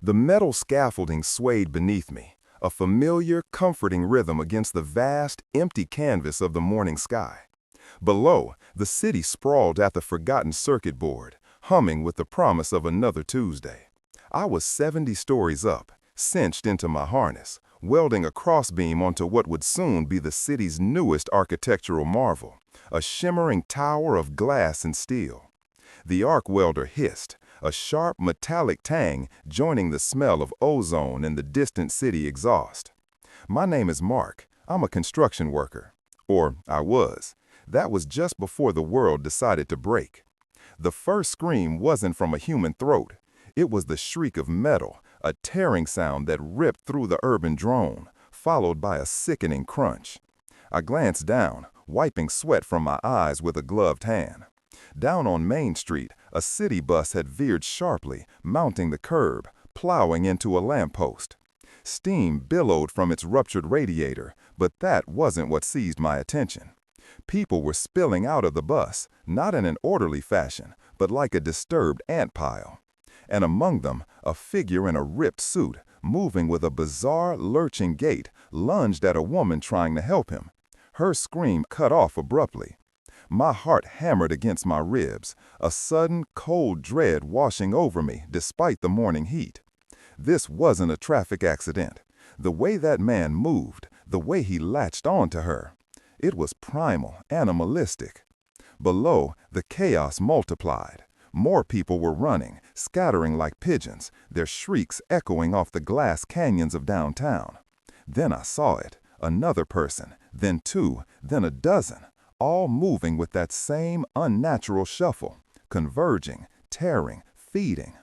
The metal scaffolding swayed beneath me, a familiar, comforting rhythm against the vast, empty canvas of the morning sky. Below, the city sprawled at the forgotten circuit board, humming with the promise of another Tuesday. I was 70 stories up, cinched into my harness, welding a crossbeam onto what would soon be the city's newest architectural marvel, a shimmering tower of glass and steel. The arc welder hissed, a sharp metallic tang joining the smell of ozone in the distant city exhaust. My name is Mark. I'm a construction worker. Or I was. That was just before the world decided to break. The first scream wasn't from a human throat. It was the shriek of metal, a tearing sound that ripped through the urban drone, followed by a sickening crunch. I glanced down, wiping sweat from my eyes with a gloved hand. Down on Main Street, a city bus had veered sharply, mounting the curb, plowing into a lamppost. Steam billowed from its ruptured radiator, but that wasn't what seized my attention. People were spilling out of the bus, not in an orderly fashion, but like a disturbed ant pile. And among them, a figure in a ripped suit, moving with a bizarre, lurching gait, lunged at a woman trying to help him. Her scream cut off abruptly. My heart hammered against my ribs, a sudden, cold dread washing over me despite the morning heat. This wasn't a traffic accident. The way that man moved, the way he latched onto her, it was primal, animalistic. Below, the chaos multiplied. More people were running, scattering like pigeons, their shrieks echoing off the glass canyons of downtown. Then I saw it, another person, then two, then a dozen, all moving with that same unnatural shuffle, converging, tearing, feeding.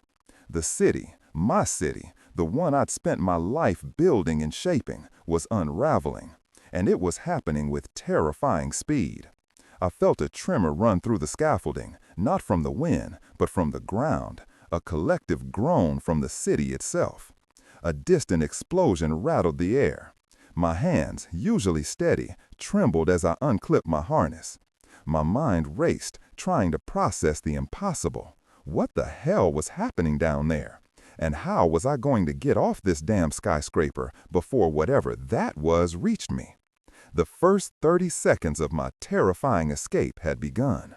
The city, my city, the one I'd spent my life building and shaping, was unraveling, and it was happening with terrifying speed. I felt a tremor run through the scaffolding, not from the wind, but from the ground, a collective groan from the city itself. A distant explosion rattled the air. My hands, usually steady, trembled as I unclipped my harness. My mind raced, trying to process the impossible. What the hell was happening down there? And how was I going to get off this damn skyscraper before whatever that was reached me? The first 30 seconds of my terrifying escape had begun.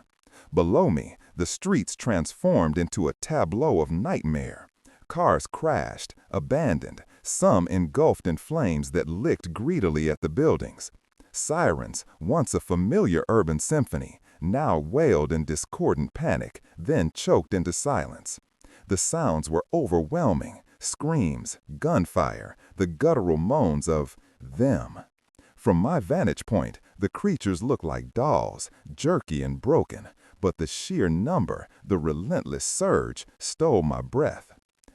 Below me, the streets transformed into a tableau of nightmare. Cars crashed, abandoned, some engulfed in flames that licked greedily at the buildings. Sirens, once a familiar urban symphony, now wailed in discordant panic, then choked into silence. The sounds were overwhelming, screams, gunfire, the guttural moans of them. From my vantage point, the creatures looked like dolls, jerky and broken, but the sheer number, the relentless surge, stole my breath.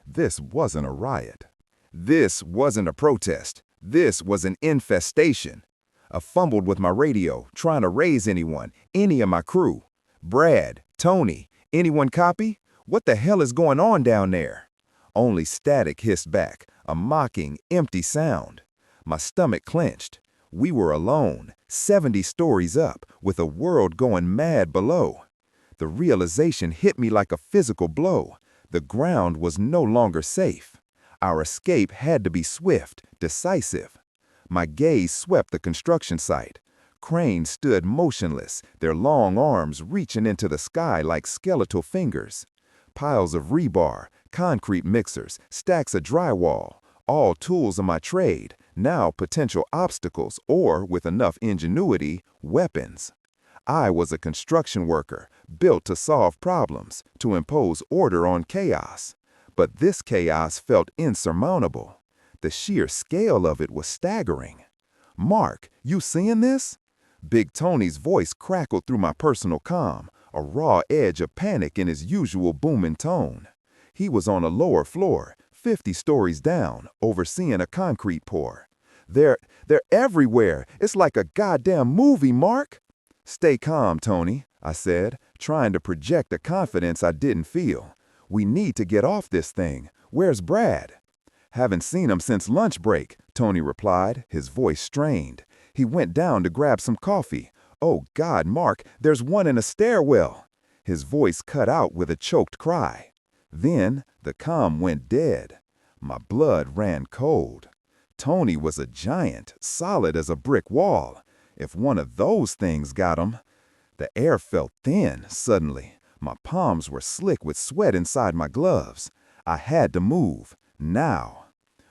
This wasn't a riot. This wasn't a protest. This was an infestation. I fumbled with my radio, trying to raise anyone, any of my crew. Brad, Tony, anyone copy? What the hell is going on down there? Only static hissed back, a mocking, empty sound. My stomach clenched. We were alone, 70 stories up, with a world going mad below. The realization hit me like a physical blow. The ground was no longer safe. Our escape had to be swift, decisive. My gaze swept the construction site. Cranes stood motionless, their long arms reaching into the sky like skeletal fingers. Piles of rebar, concrete mixers, stacks of drywall, all tools of my trade, now potential obstacles or, with enough ingenuity, weapons. I was a construction worker, built to solve problems, to impose order on chaos. But this chaos felt insurmountable. The sheer scale of it was staggering. "Mark, you seeing this?" Big Tony's voice crackled through my personal comm, a raw edge of panic in his usual booming tone. He was on a lower floor, 50 stories down, overseeing a concrete pour. They're everywhere. It's like a goddamn movie, Mark." "Stay calm, Tony," I said, trying to project a confidence I didn't feel. "We need to get off this thing. Where's Brad?" "Haven't seen him since lunch break," Tony replied, his voice strained. "He went down to grab some coffee. Oh God, Mark, there's one in a stairwell." His voice cut out with a choked cry. Then the comm went dead. My blood ran cold. Tony was a giant, solid as a brick wall. If one of those things got him. The air felt thin, suddenly. My palms were slick with sweat inside my gloves. I had to move, now.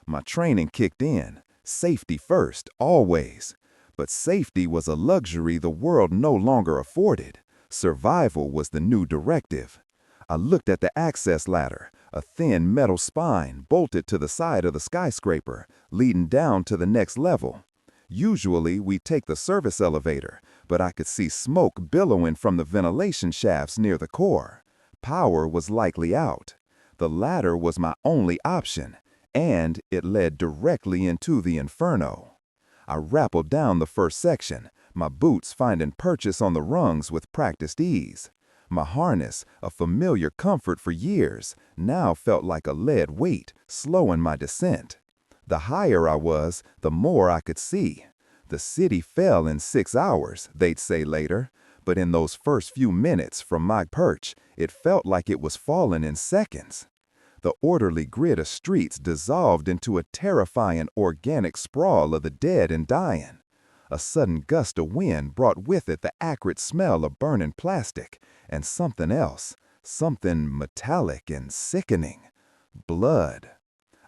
My training kicked in. Safety first, always. But safety was a luxury the world no longer afforded. Survival was the new directive. I looked at the access ladder, a thin metal spine bolted to the side of the skyscraper, leading down to the next level. Usually, we take the service elevator, but I could see smoke billowing from the ventilation shafts near the core. Power was likely out. The ladder was my only option, and it led directly into the inferno. I rappelled down the first section, my boots finding purchase on the rungs with practiced ease. My harness, a familiar comfort for years, now felt like a lead weight, slowing my descent. The higher I was, the more I could see. The city fell in 6 hours, they'd say later, but in those first few minutes from my perch, it felt like it was falling in seconds. The orderly grid of streets dissolved into a terrifying organic sprawl of the dead and dying. A sudden gust of wind brought with it the acrid smell of burning plastic, and something else, something metallic and sickening. Blood.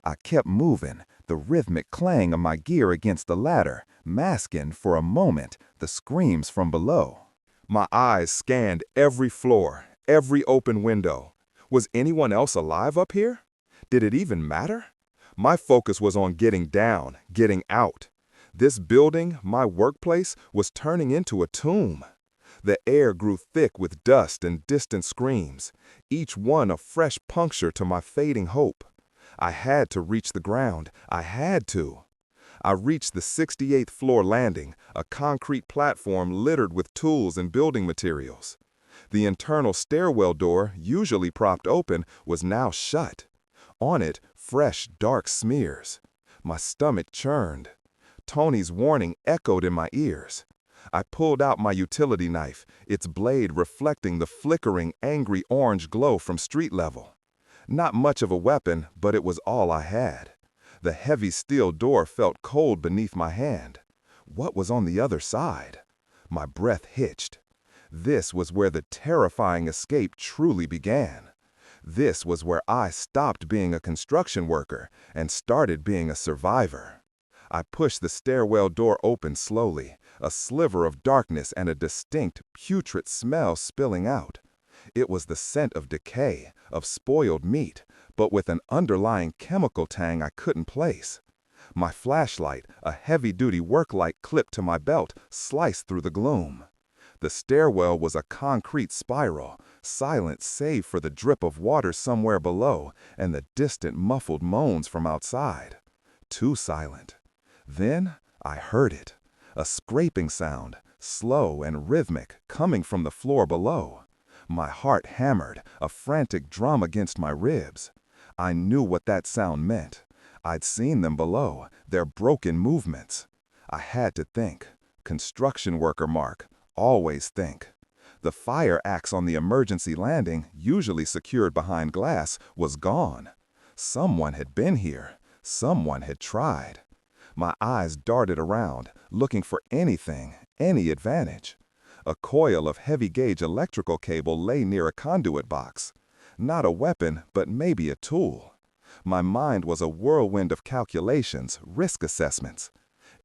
I kept moving, the rhythmic clang of my gear against the ladder, masking for a moment the screams from below. My eyes scanned every floor, every open window. Was anyone else alive up here? Did it even matter? My focus was on getting down, getting out. This building, my workplace, was turning into a tomb. The air grew thick with dust and distant screams, each one a fresh puncture to my fading hope. I had to reach the ground. I had to. I reached the 68th floor landing, a concrete platform littered with tools and building materials. The internal stairwell door, usually propped open, was now shut. On it, fresh, dark smears. My stomach churned. Tony's warning echoed in my ears. I pulled out my utility knife, its blade reflecting the flickering, angry orange glow from street level. Not much of a weapon, but it was all I had. The heavy steel door felt cold beneath my hand. What was on the other side? My breath hitched. This was where the terrifying escape truly began. This was where I stopped being a construction worker and started being a survivor. I pushed the stairwell door open slowly, a sliver of darkness and a distinct, putrid smell spilling out. It was the scent of decay, of spoiled meat, but with an underlying chemical tang I couldn't place. My flashlight, a heavy-duty work light clipped to my belt, sliced through the gloom. The stairwell was a concrete spiral, silent save for the drip of water somewhere below and the distant muffled moans from outside. Too silent. Then I heard it, a scraping sound, slow and rhythmic, coming from the floor below. My heart hammered, a frantic drum against my ribs. I knew what that sound meant. I'd seen them below, their broken movements. I had to think. Construction worker mark, always think. The fire axe on the emergency landing, usually secured behind glass, was gone. Someone had been here. Someone had tried. My eyes darted around, looking for anything, any advantage. A coil of heavy-gauge electrical cable lay near a conduit box. Not a weapon, but maybe a tool. My mind was a whirlwind of calculations, risk assessments.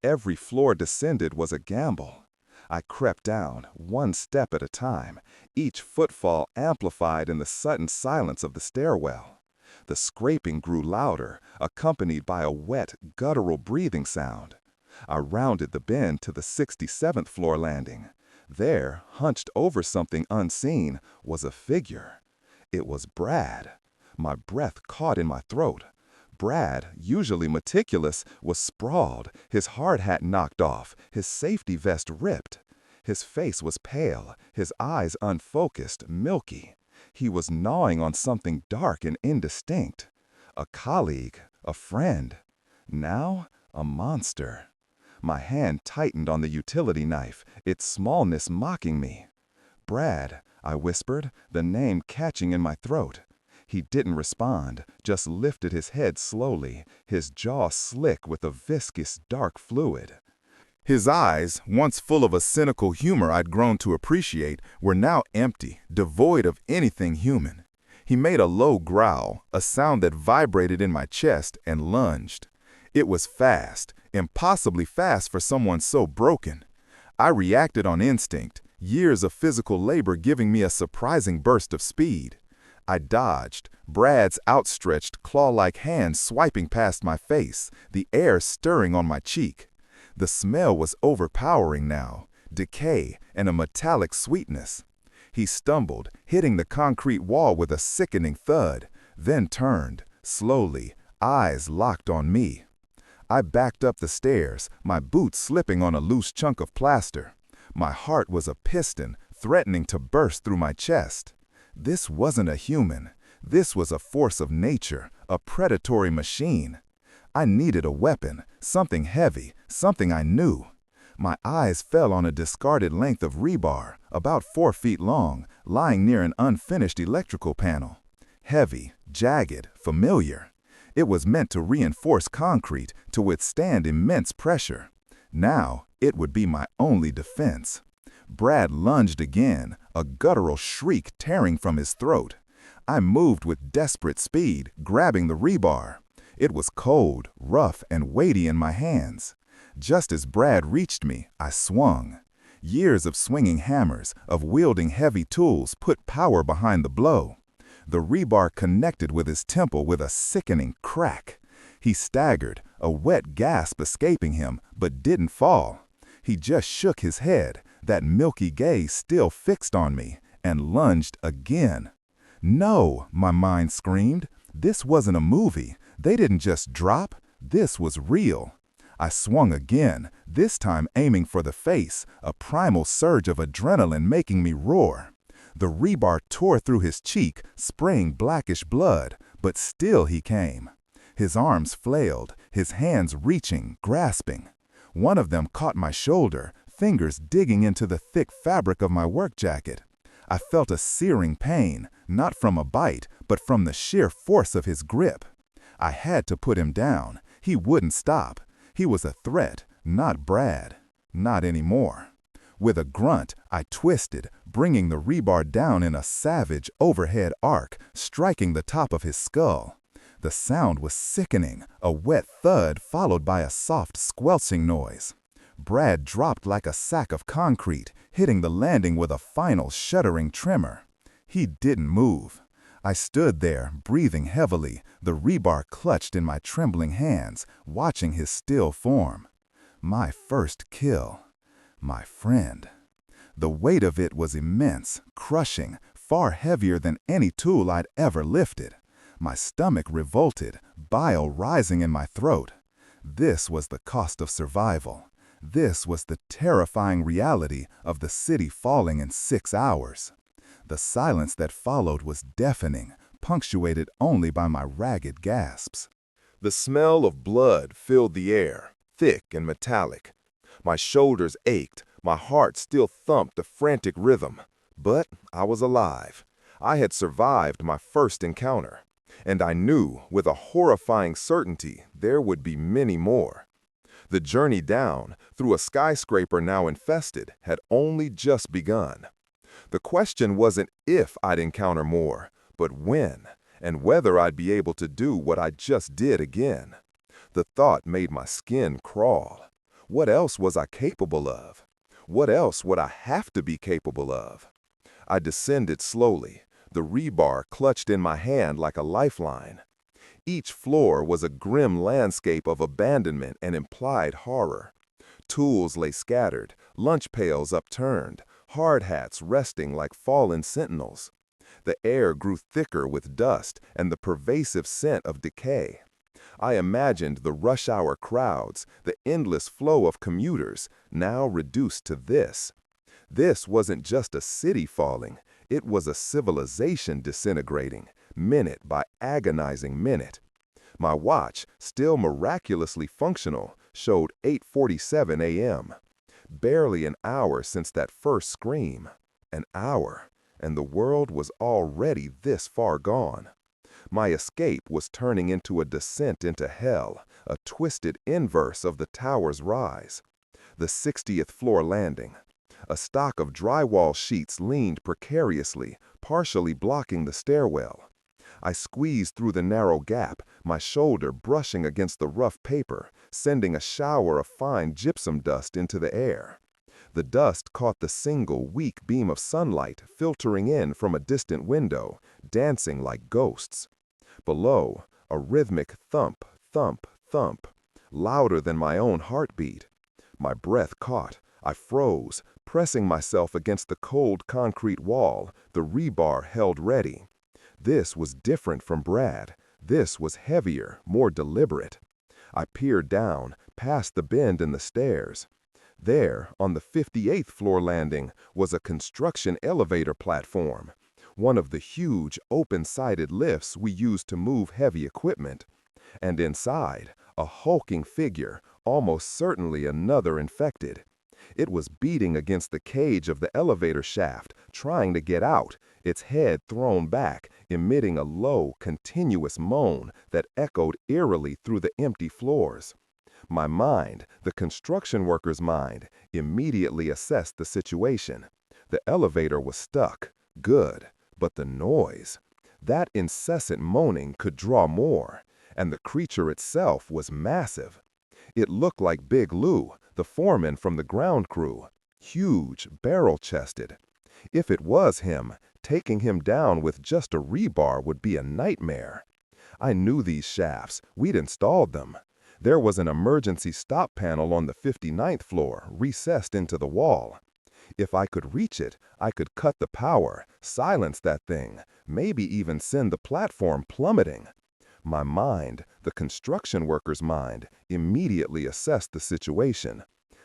Every floor descended was a gamble. I crept down, one step at a time, each footfall amplified in the sudden silence of the stairwell. The scraping grew louder, accompanied by a wet, guttural breathing sound. I rounded the bend to the 67th floor landing. There, hunched over something unseen, was a figure. It was Brad. My breath caught in my throat. Brad, usually meticulous, was sprawled, his hard hat knocked off, his safety vest ripped. His face was pale, his eyes unfocused, milky. He was gnawing on something dark and indistinct. A colleague, a friend. Now, a monster. My hand tightened on the utility knife, its smallness mocking me. Brad, I whispered, the name catching in my throat. He didn't respond, just lifted his head slowly, his jaw slick with a viscous, dark fluid. His eyes, once full of a cynical humor I'd grown to appreciate, were now empty, devoid of anything human. He made a low growl, a sound that vibrated in my chest, and lunged. It was fast, impossibly fast for someone so broken. I reacted on instinct, years of physical labor giving me a surprising burst of speed. I dodged, Brad's outstretched, claw-like hand swiping past my face, the air stirring on my cheek. The smell was overpowering now, decay and a metallic sweetness. He stumbled, hitting the concrete wall with a sickening thud, then turned, slowly, eyes locked on me. I backed up the stairs, my boots slipping on a loose chunk of plaster. My heart was a piston, threatening to burst through my chest. This wasn't a human. This was a force of nature, a predatory machine. I needed a weapon, something heavy, something I knew. My eyes fell on a discarded length of rebar, about 4 feet long, lying near an unfinished electrical panel. Heavy, jagged, familiar. It was meant to reinforce concrete, to withstand immense pressure. Now, it would be my only defense. Brad lunged again, a guttural shriek tearing from his throat. I moved with desperate speed, grabbing the rebar. It was cold, rough, and weighty in my hands. Just as Brad reached me, I swung. Years of swinging hammers, of wielding heavy tools, put power behind the blow. The rebar connected with his temple with a sickening crack. He staggered, a wet gasp escaping him, but didn't fall. He just shook his head, that milky gaze still fixed on me, and lunged again. No, my mind screamed. This wasn't a movie. They didn't just drop. This was real. I swung again, this time aiming for the face, a primal surge of adrenaline making me roar. The rebar tore through his cheek, spraying blackish blood, but still he came. His arms flailed, his hands reaching, grasping. One of them caught my shoulder, fingers digging into the thick fabric of my work jacket. I felt a searing pain, not from a bite, but from the sheer force of his grip. I had to put him down. He wouldn't stop. He was a threat, not Brad. Not anymore. With a grunt, I twisted, bringing the rebar down in a savage overhead arc, striking the top of his skull. The sound was sickening, a wet thud followed by a soft squelching noise. Brad dropped like a sack of concrete, hitting the landing with a final shuddering tremor. He didn't move. I stood there, breathing heavily, the rebar clutched in my trembling hands, watching his still form. My first kill. My friend. The weight of it was immense, crushing, far heavier than any tool I'd ever lifted. My stomach revolted, bile rising in my throat. This was the cost of survival. This was the terrifying reality of the city falling in 6 hours. The silence that followed was deafening, punctuated only by my ragged gasps. The smell of blood filled the air, thick and metallic. My shoulders ached, my heart still thumped a frantic rhythm. But I was alive. I had survived my first encounter. And I knew, with a horrifying certainty, there would be many more. The journey down, through a skyscraper now infested, had only just begun. The question wasn't if I'd encounter more, but when, and whether I'd be able to do what I just did again. The thought made my skin crawl. What else was I capable of? What else would I have to be capable of? I descended slowly, the rebar clutched in my hand like a lifeline. Each floor was a grim landscape of abandonment and implied horror. Tools lay scattered, lunch pails upturned, hard hats resting like fallen sentinels. The air grew thicker with dust and the pervasive scent of decay. I imagined the rush hour crowds, the endless flow of commuters, now reduced to this. This wasn't just a city falling, it was a civilization disintegrating, minute by agonizing minute. My watch, still miraculously functional, showed 8:47 a.m. Barely an hour since that first scream. An hour, and the world was already this far gone. My escape was turning into a descent into hell, a twisted inverse of the tower's rise. The 60th floor landing. A stock of drywall sheets leaned precariously, partially blocking the stairwell. I squeezed through the narrow gap, my shoulder brushing against the rough paper, sending a shower of fine gypsum dust into the air. The dust caught the single, weak beam of sunlight filtering in from a distant window, dancing like ghosts. Below, a rhythmic thump, thump, thump, louder than my own heartbeat. My breath caught. I froze, pressing myself against the cold concrete wall, the rebar held ready. This was different from Brad. This was heavier, more deliberate. I peered down, past the bend in the stairs. There, on the 58th floor landing, was a construction elevator platform, one of the huge, open-sided lifts we use to move heavy equipment. And inside, a hulking figure, almost certainly another infected. It was beating against the cage of the elevator shaft, trying to get out, its head thrown back, emitting a low, continuous moan that echoed eerily through the empty floors. My mind, the construction worker's mind, immediately assessed the situation. The elevator was stuck. Good. But the noise. That incessant moaning could draw more, and the creature itself was massive. It looked like Big Lou, the foreman from the ground crew. Huge, barrel-chested. If it was him, taking him down with just a rebar would be a nightmare. I knew these shafts. We'd installed them. There was an emergency stop panel on the 59th floor, recessed into the wall. If I could reach it, I could cut the power, silence that thing, maybe even send the platform plummeting. My mind, the construction worker's mind, immediately assessed the situation.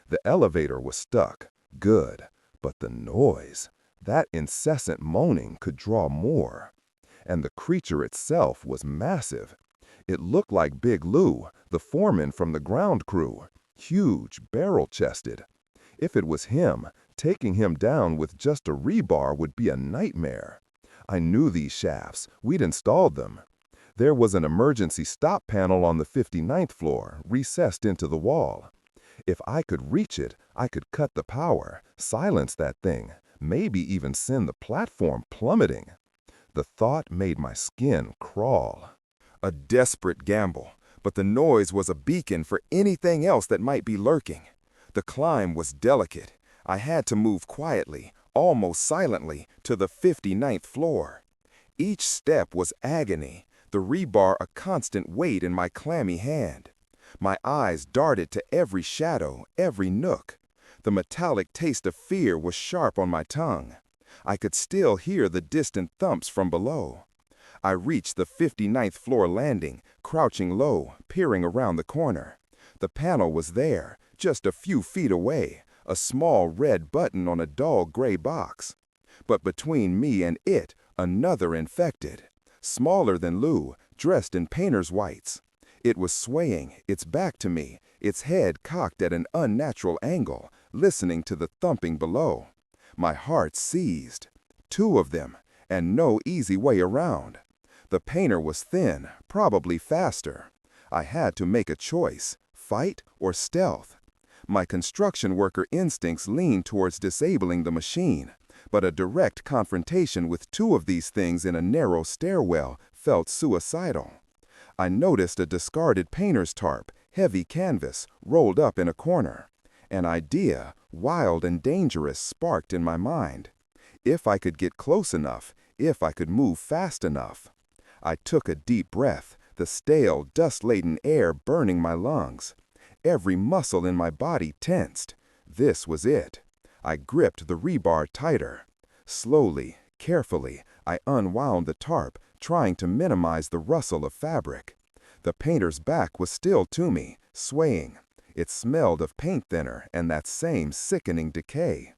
The elevator was stuck. Good. But the noise, that incessant moaning could draw more. And the creature itself was massive. It looked like Big Lou, the foreman from the ground crew. Huge, barrel-chested. If it was him, taking him down with just a rebar would be a nightmare. I knew these shafts. We'd installed them. There was an emergency stop panel on the 59th floor, recessed into the wall. If I could reach it, I could cut the power, silence that thing, maybe even send the platform plummeting. The thought made my skin crawl. A desperate gamble, but the noise was a beacon for anything else that might be lurking. The climb was delicate. I had to move quietly, almost silently, to the 59th floor. Each step was agony, the rebar a constant weight in my clammy hand. My eyes darted to every shadow, every nook. The metallic taste of fear was sharp on my tongue. I could still hear the distant thumps from below. I reached the 59th floor landing, crouching low, peering around the corner. The panel was there, just a few feet away, a small red button on a dull gray box. But between me and it, another infected. Smaller than Lou, dressed in painter's whites. It was swaying, its back to me, its head cocked at an unnatural angle, listening to the thumping below. My heart seized. 2 of them, and no easy way around. The painter was thin, probably faster. I had to make a choice, fight or stealth. My construction worker instincts leaned towards disabling the machine, but a direct confrontation with 2 of these things in a narrow stairwell felt suicidal. I noticed a discarded painter's tarp, heavy canvas, rolled up in a corner. An idea, wild and dangerous, sparked in my mind. If I could get close enough, if I could move fast enough. I took a deep breath, the stale, dust-laden air burning my lungs. Every muscle in my body tensed. This was it. I gripped the rebar tighter. Slowly, carefully, I unwound the tarp, trying to minimize the rustle of fabric. The painter's back was still to me, swaying. It smelled of paint thinner and that same sickening decay.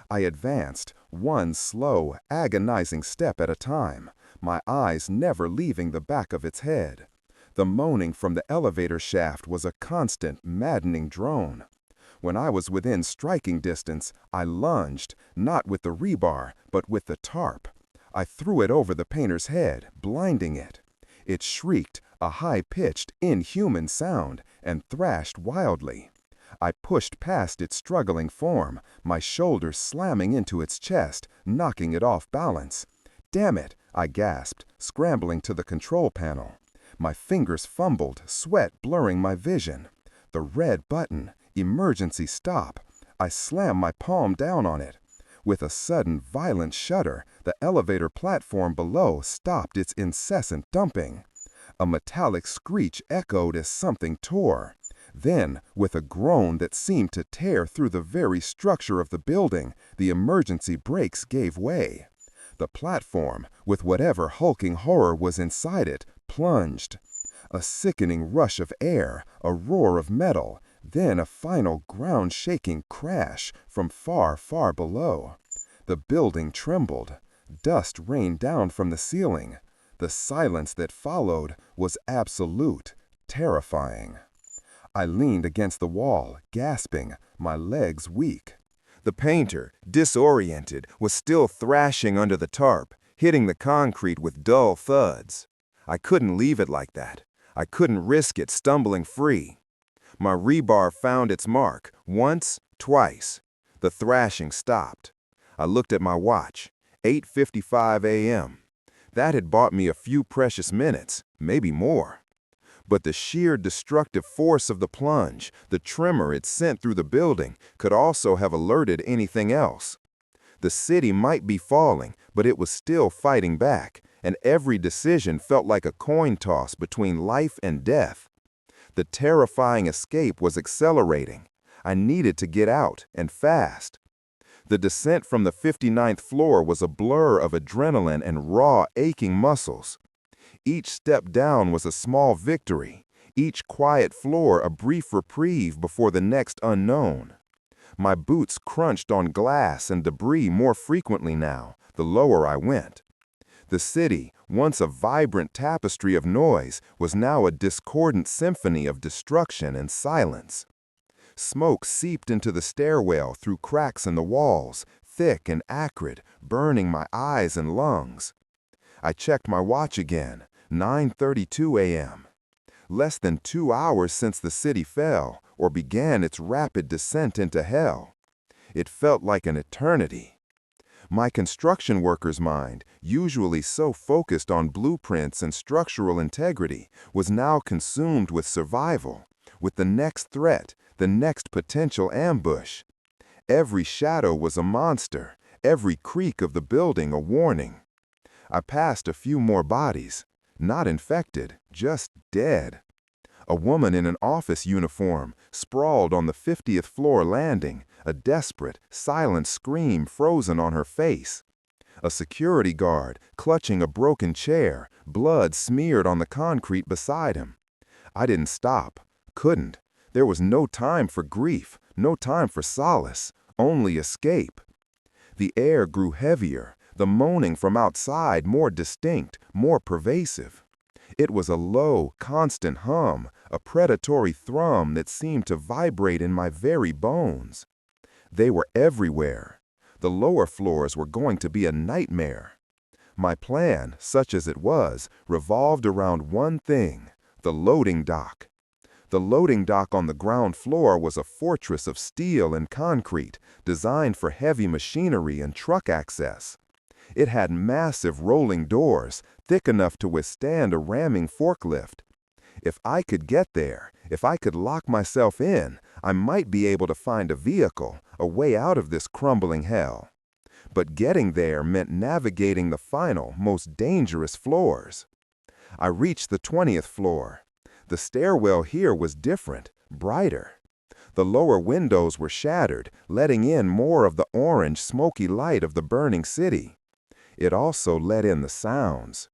I advanced, one slow, agonizing step at a time, my eyes never leaving the back of its head. The moaning from the elevator shaft was a constant, maddening drone. When I was within striking distance, I lunged, not with the rebar, but with the tarp. I threw it over the painter's head, blinding it. It shrieked, a high-pitched, inhuman sound, and thrashed wildly. I pushed past its struggling form, my shoulders slamming into its chest, knocking it off balance. "Damn it," I gasped, scrambling to the control panel. My fingers fumbled, sweat blurring my vision. The red button, emergency stop. I slammed my palm down on it. With a sudden, violent shudder, the elevator platform below stopped its incessant dumping. A metallic screech echoed as something tore. Then, with a groan that seemed to tear through the very structure of the building, the emergency brakes gave way. The platform, with whatever hulking horror was inside it, plunged. A sickening rush of air, a roar of metal, then a final ground-shaking crash from far, far below. The building trembled. Dust rained down from the ceiling. The silence that followed was absolute, terrifying. I leaned against the wall, gasping, my legs weak. The painter, disoriented, was still thrashing under the tarp, hitting the concrete with dull thuds. I couldn't leave it like that. I couldn't risk it stumbling free. My rebar found its mark, once, twice. The thrashing stopped. I looked at my watch, 8:55 a.m. That had bought me a few precious minutes, maybe more. But the sheer destructive force of the plunge, the tremor it sent through the building, could also have alerted anything else. The city might be falling, but it was still fighting back, and every decision felt like a coin toss between life and death. The terrifying escape was accelerating. I needed to get out, and fast. The descent from the 59th floor was a blur of adrenaline and raw, aching muscles. Each step down was a small victory, each quiet floor a brief reprieve before the next unknown. My boots crunched on glass and debris more frequently now, the lower I went. The city, once a vibrant tapestry of noise, was now a discordant symphony of destruction and silence. Smoke seeped into the stairwell through cracks in the walls, thick and acrid, burning my eyes and lungs. I checked my watch again, 9:32 a.m. Less than 2 hours since the city fell, or began its rapid descent into hell. It felt like an eternity. My construction worker's mind, usually so focused on blueprints and structural integrity, was now consumed with survival, with the next threat, the next potential ambush. Every shadow was a monster, every creak of the building a warning. I passed a few more bodies, not infected, just dead. A woman in an office uniform sprawled on the 50th floor landing, a desperate, silent scream frozen on her face. A security guard clutching a broken chair, blood smeared on the concrete beside him. I didn't stop, couldn't. There was no time for grief, no time for solace, only escape. The air grew heavier, the moaning from outside more distinct, more pervasive. It was a low, constant hum, a predatory thrum that seemed to vibrate in my very bones. They were everywhere. The lower floors were going to be a nightmare. My plan, such as it was, revolved around one thing: the loading dock. The loading dock on the ground floor was a fortress of steel and concrete, designed for heavy machinery and truck access. It had massive rolling doors, thick enough to withstand a ramming forklift. If I could get there, if I could lock myself in, I might be able to find a vehicle, a way out of this crumbling hell. But getting there meant navigating the final, most dangerous floors. I reached the 20th floor. The stairwell here was different, brighter. The lower windows were shattered, letting in more of the orange, smoky light of the burning city. It also let in the sounds.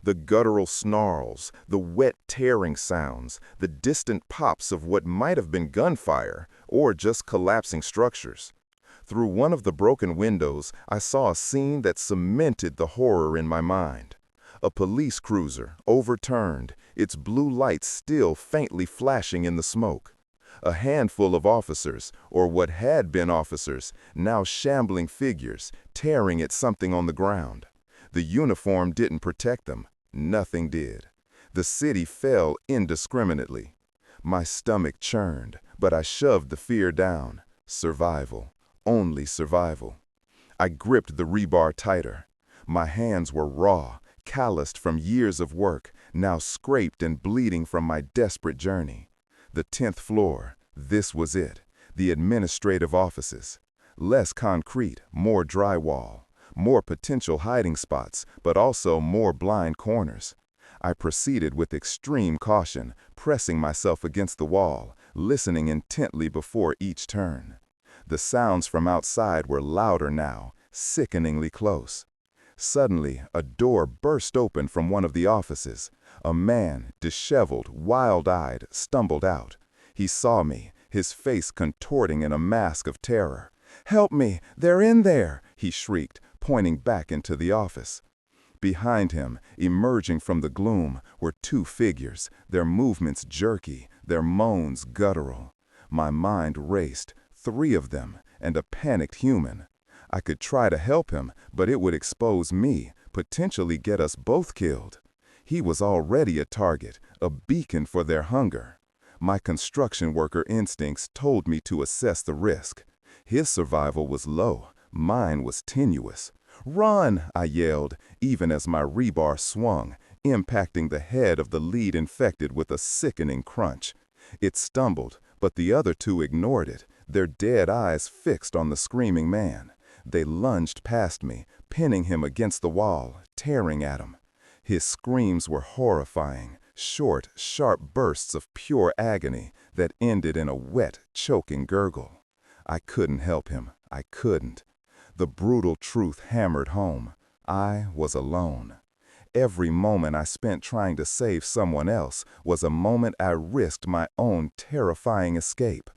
The guttural snarls, the wet tearing sounds, the distant pops of what might have been gunfire or just collapsing structures. Through one of the broken windows, I saw a scene that cemented the horror in my mind. A police cruiser, overturned, its blue lights still faintly flashing in the smoke. A handful of officers, or what had been officers, now shambling figures, tearing at something on the ground. The uniform didn't protect them. Nothing did. The city fell indiscriminately. My stomach churned, but I shoved the fear down. Survival. Only survival. I gripped the rebar tighter. My hands were raw, calloused from years of work, now scraped and bleeding from my desperate journey. The 10th floor, this was it. The administrative offices. Less concrete, more drywall. More potential hiding spots, but also more blind corners. I proceeded with extreme caution, pressing myself against the wall, listening intently before each turn. The sounds from outside were louder now, sickeningly close. Suddenly, a door burst open from one of the offices. A man, disheveled, wild-eyed, stumbled out. He saw me, his face contorting in a mask of terror. "Help me! They're in there!" he shrieked, pointing back into the office. Behind him, emerging from the gloom, were two figures, their movements jerky, their moans guttural. My mind raced, 3 of them, and a panicked human. I could try to help him, but it would expose me, potentially get us both killed. He was already a target, a beacon for their hunger. My construction worker instincts told me to assess the risk. His survival was low, mine was tenuous. "Run!" I yelled, even as my rebar swung, impacting the head of the lead infected with a sickening crunch. It stumbled, but the other 2 ignored it, their dead eyes fixed on the screaming man. They lunged past me, pinning him against the wall, tearing at him. His screams were horrifying, short, sharp bursts of pure agony that ended in a wet, choking gurgle. I couldn't help him. I couldn't. The brutal truth hammered home. I was alone. Every moment I spent trying to save someone else was a moment I risked my own terrifying escape.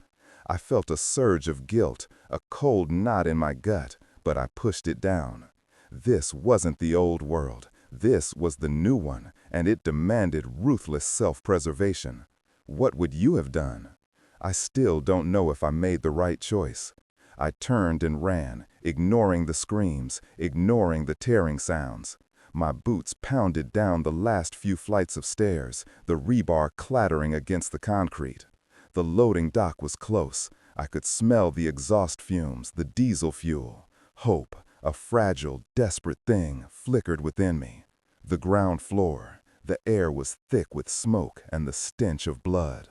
I felt a surge of guilt, a cold knot in my gut, but I pushed it down. This wasn't the old world. This was the new one, and it demanded ruthless self-preservation. What would you have done? I still don't know if I made the right choice. I turned and ran, ignoring the screams, ignoring the tearing sounds. My boots pounded down the last few flights of stairs, the rebar clattering against the concrete. The loading dock was close. I could smell the exhaust fumes, the diesel fuel. Hope, a fragile, desperate thing, flickered within me. The ground floor. The air was thick with smoke and the stench of blood.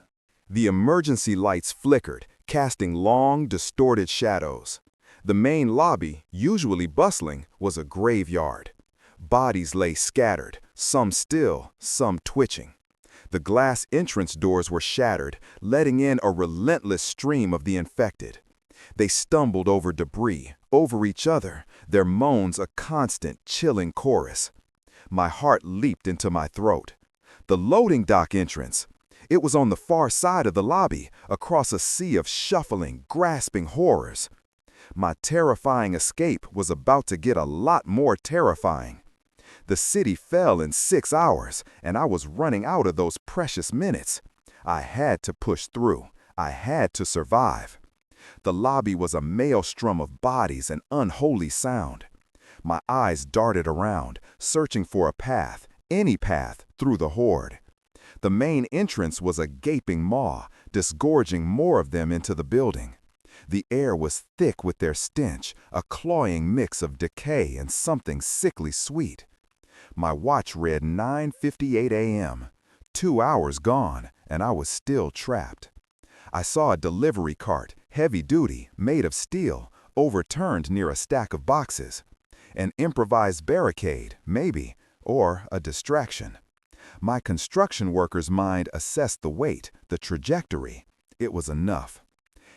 The emergency lights flickered, casting long, distorted shadows. The main lobby, usually bustling, was a graveyard. Bodies lay scattered, some still, some twitching. The glass entrance doors were shattered, letting in a relentless stream of the infected. They stumbled over debris, over each other, their moans a constant, chilling chorus. My heart leaped into my throat. The loading dock entrance. It was on the far side of the lobby, across a sea of shuffling, grasping horrors. My terrifying escape was about to get a lot more terrifying. The city fell in 6 hours, and I was running out of those precious minutes. I had to push through. I had to survive. The lobby was a maelstrom of bodies and unholy sound. My eyes darted around, searching for a path, any path, through the horde. The main entrance was a gaping maw, disgorging more of them into the building. The air was thick with their stench, a cloying mix of decay and something sickly sweet. My watch read 9:58 a.m. 2 hours gone, and I was still trapped. I saw a delivery cart, heavy duty, made of steel, overturned near a stack of boxes. An improvised barricade, maybe, or a distraction. My construction worker's mind assessed the weight, the trajectory. It was enough.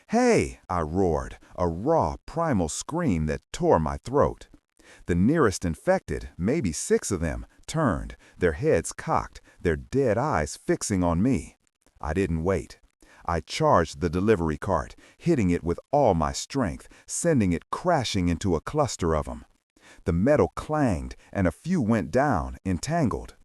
"Hey!" I roared, a raw, primal scream that tore my throat. The nearest infected, maybe 6 of them, turned, their heads cocked, their dead eyes fixing on me. I didn't wait. I charged the delivery cart, hitting it with all my strength, sending it crashing into a cluster of them. The metal clanged, and a few went down, entangled.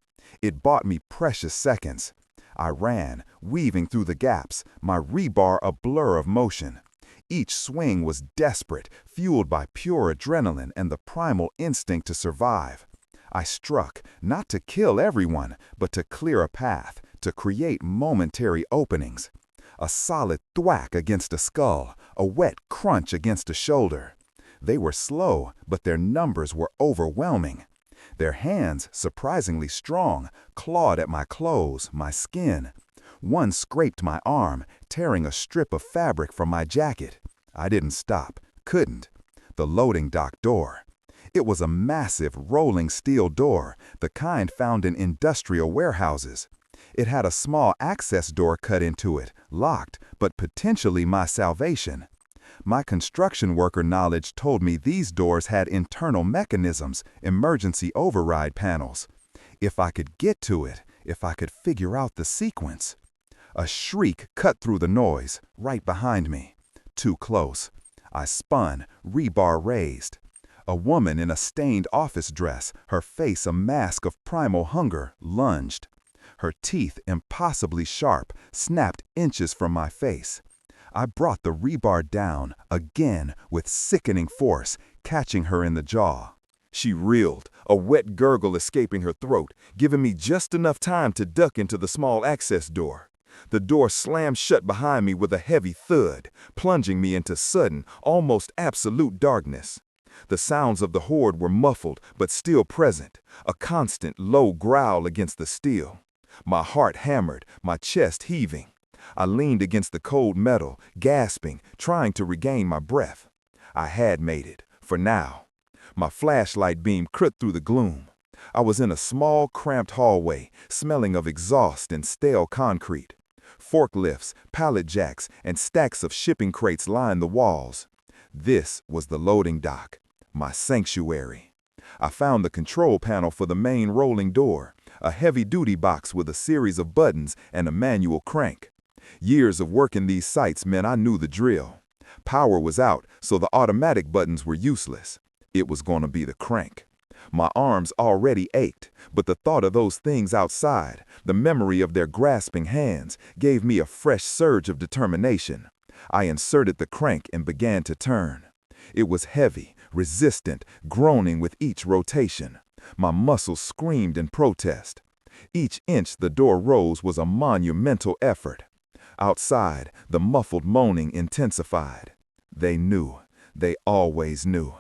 It bought me precious seconds. I ran, weaving through the gaps, my rebar a blur of motion. Each swing was desperate, fueled by pure adrenaline and the primal instinct to survive. I struck, not to kill everyone, but to clear a path, to create momentary openings. A solid thwack against a skull, a wet crunch against a shoulder. They were slow, but their numbers were overwhelming. Their hands, surprisingly strong, clawed at my clothes, my skin. One scraped my arm, tearing a strip of fabric from my jacket. I didn't stop, couldn't. The loading dock door. It was a massive, rolling steel door, the kind found in industrial warehouses. It had a small access door cut into it, locked, but potentially my salvation. My construction worker knowledge told me these doors had internal mechanisms, emergency override panels. If I could get to it, if I could figure out the sequence. A shriek cut through the noise, right behind me. Too close. I spun, rebar raised. A woman in a stained office dress, her face a mask of primal hunger, lunged. Her teeth, impossibly sharp, snapped inches from my face. I brought the rebar down, again, with sickening force, catching her in the jaw. She reeled, a wet gurgle escaping her throat, giving me just enough time to duck into the small access door. The door slammed shut behind me with a heavy thud, plunging me into sudden, almost absolute darkness. The sounds of the horde were muffled, but still present, a constant, low growl against the steel. My heart hammered, my chest heaving. I leaned against the cold metal, gasping, trying to regain my breath. I had made it, for now. My flashlight beam cut through the gloom. I was in a small, cramped hallway, smelling of exhaust and stale concrete. Forklifts, pallet jacks, and stacks of shipping crates lined the walls. This was the loading dock, my sanctuary. I found the control panel for the main rolling door, a heavy-duty box with a series of buttons and a manual crank. Years of work in these sites meant I knew the drill. Power was out, so the automatic buttons were useless. It was going to be the crank. My arms already ached, but the thought of those things outside, the memory of their grasping hands, gave me a fresh surge of determination. I inserted the crank and began to turn. It was heavy, resistant, groaning with each rotation. My muscles screamed in protest. Each inch the door rose was a monumental effort. Outside, the muffled moaning intensified. They knew. They always knew.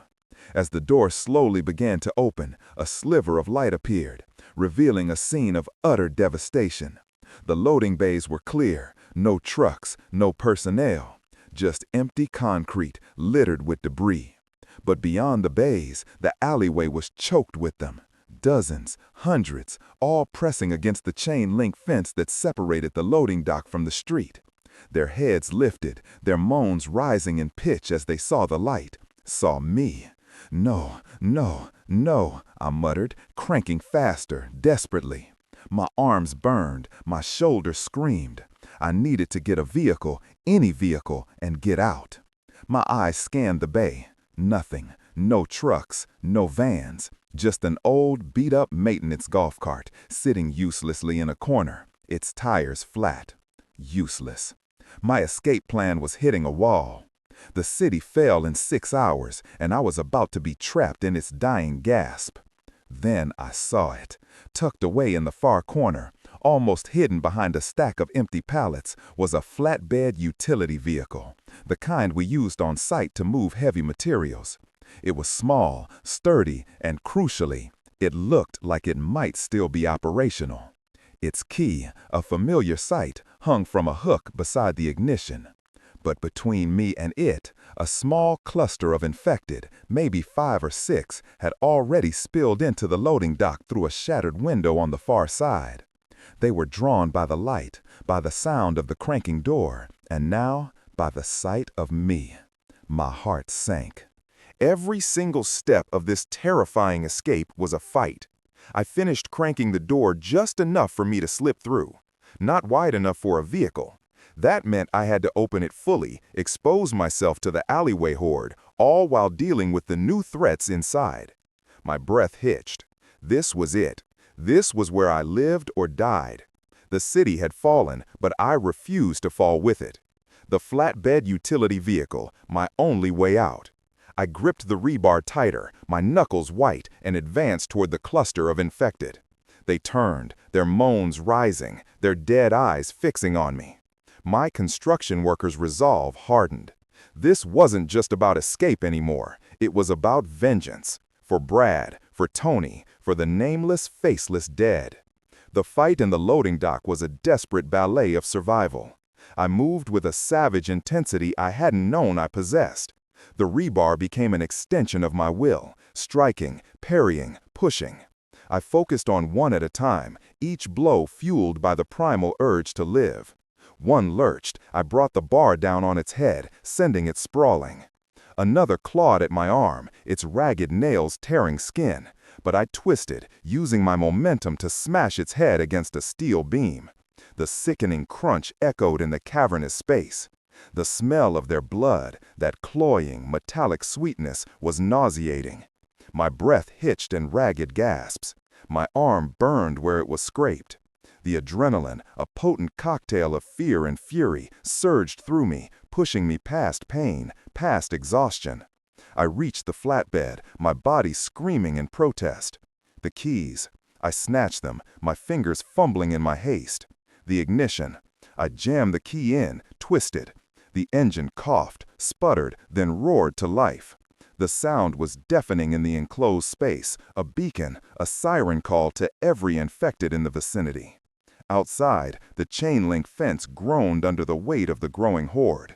As the door slowly began to open, a sliver of light appeared, revealing a scene of utter devastation. The loading bays were clear, no trucks, no personnel, just empty concrete littered with debris. But beyond the bays, the alleyway was choked with them. Dozens, hundreds, all pressing against the chain-link fence that separated the loading dock from the street. Their heads lifted, their moans rising in pitch as they saw the light, saw me. No, no, no, I muttered, cranking faster, desperately. My arms burned, my shoulders screamed. I needed to get a vehicle, any vehicle, and get out. My eyes scanned the bay. Nothing, no trucks, no vans, just an old, beat-up maintenance golf cart sitting uselessly in a corner, its tires flat. Useless. My escape plan was hitting a wall. The city fell in 6 hours, and I was about to be trapped in its dying gasp. Then I saw it. Tucked away in the far corner, almost hidden behind a stack of empty pallets, was a flatbed utility vehicle, the kind we used on site to move heavy materials. It was small, sturdy, and crucially, it looked like it might still be operational. Its key, a familiar sight, hung from a hook beside the ignition. But between me and it, a small cluster of infected, maybe 5 or 6, had already spilled into the loading dock through a shattered window on the far side. They were drawn by the light, by the sound of the cranking door, and now by the sight of me. My heart sank. Every single step of this terrifying escape was a fight. I finished cranking the door just enough for me to slip through, not wide enough for a vehicle. That meant I had to open it fully, expose myself to the alleyway horde, all while dealing with the new threats inside. My breath hitched. This was it. This was where I lived or died. The city had fallen, but I refused to fall with it. The flatbed utility vehicle, my only way out. I gripped the rebar tighter, my knuckles white, and advanced toward the cluster of infected. They turned, their moans rising, their dead eyes fixing on me. My construction workers' resolve hardened. This wasn't just about escape anymore. It was about vengeance. For Brad, for Tony, for the nameless, faceless dead. The fight in the loading dock was a desperate ballet of survival. I moved with a savage intensity I hadn't known I possessed. The rebar became an extension of my will, striking, parrying, pushing. I focused on one at a time, each blow fueled by the primal urge to live. One lurched, I brought the bar down on its head, sending it sprawling. Another clawed at my arm, its ragged nails tearing skin, but I twisted, using my momentum to smash its head against a steel beam. The sickening crunch echoed in the cavernous space. The smell of their blood, that cloying, metallic sweetness, was nauseating. My breath hitched in ragged gasps. My arm burned where it was scraped. The adrenaline, a potent cocktail of fear and fury, surged through me, pushing me past pain, past exhaustion. I reached the flatbed, my body screaming in protest. The keys. I snatched them, my fingers fumbling in my haste. The ignition. I jammed the key in, twisted. The engine coughed, sputtered, then roared to life. The sound was deafening in the enclosed space, a beacon, a siren call to every infected in the vicinity. Outside, the chain-link fence groaned under the weight of the growing horde.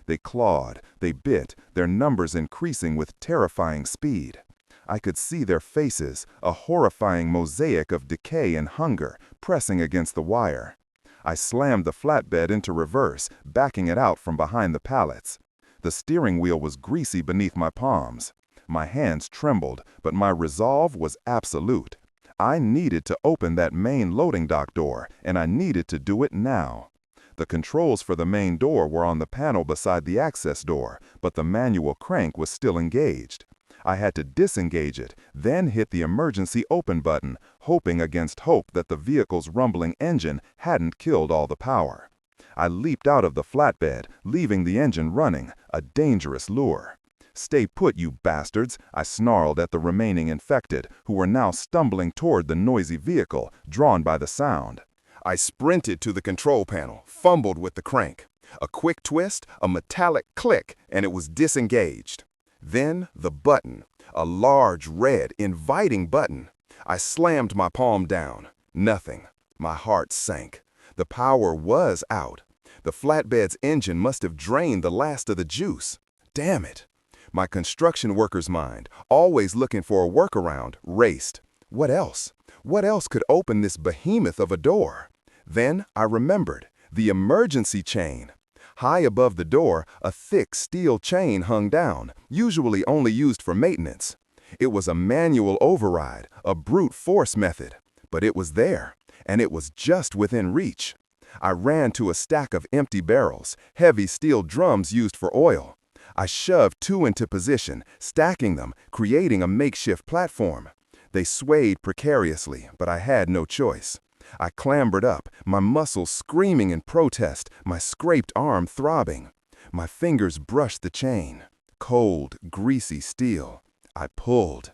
They clawed, they bit, their numbers increasing with terrifying speed. I could see their faces, a horrifying mosaic of decay and hunger, pressing against the wire. I slammed the flatbed into reverse, backing it out from behind the pallets. The steering wheel was greasy beneath my palms. My hands trembled, but my resolve was absolute. I needed to open that main loading dock door, and I needed to do it now. The controls for the main door were on the panel beside the access door, but the manual crank was still engaged. I had to disengage it, then hit the emergency open button, hoping against hope that the vehicle's rumbling engine hadn't killed all the power. I leaped out of the flatbed, leaving the engine running, a dangerous lure. "Stay put, you bastards," I snarled at the remaining infected, who were now stumbling toward the noisy vehicle, drawn by the sound. I sprinted to the control panel, fumbled with the crank. A quick twist, a metallic click, and it was disengaged. Then the button, a large, red, inviting button. I slammed my palm down. Nothing. My heart sank. The power was out. The flatbed's engine must have drained the last of the juice. Damn it. My construction worker's mind, always looking for a workaround, raced. What else? What else could open this behemoth of a door? Then I remembered. The emergency chain. High above the door, a thick steel chain hung down, usually only used for maintenance. It was a manual override, a brute force method. But it was there, and it was just within reach. I ran to a stack of empty barrels, heavy steel drums used for oil. I shoved two into position, stacking them, creating a makeshift platform. They swayed precariously, but I had no choice. I clambered up, my muscles screaming in protest, my scraped arm throbbing. My fingers brushed the chain. Cold, greasy steel. I pulled.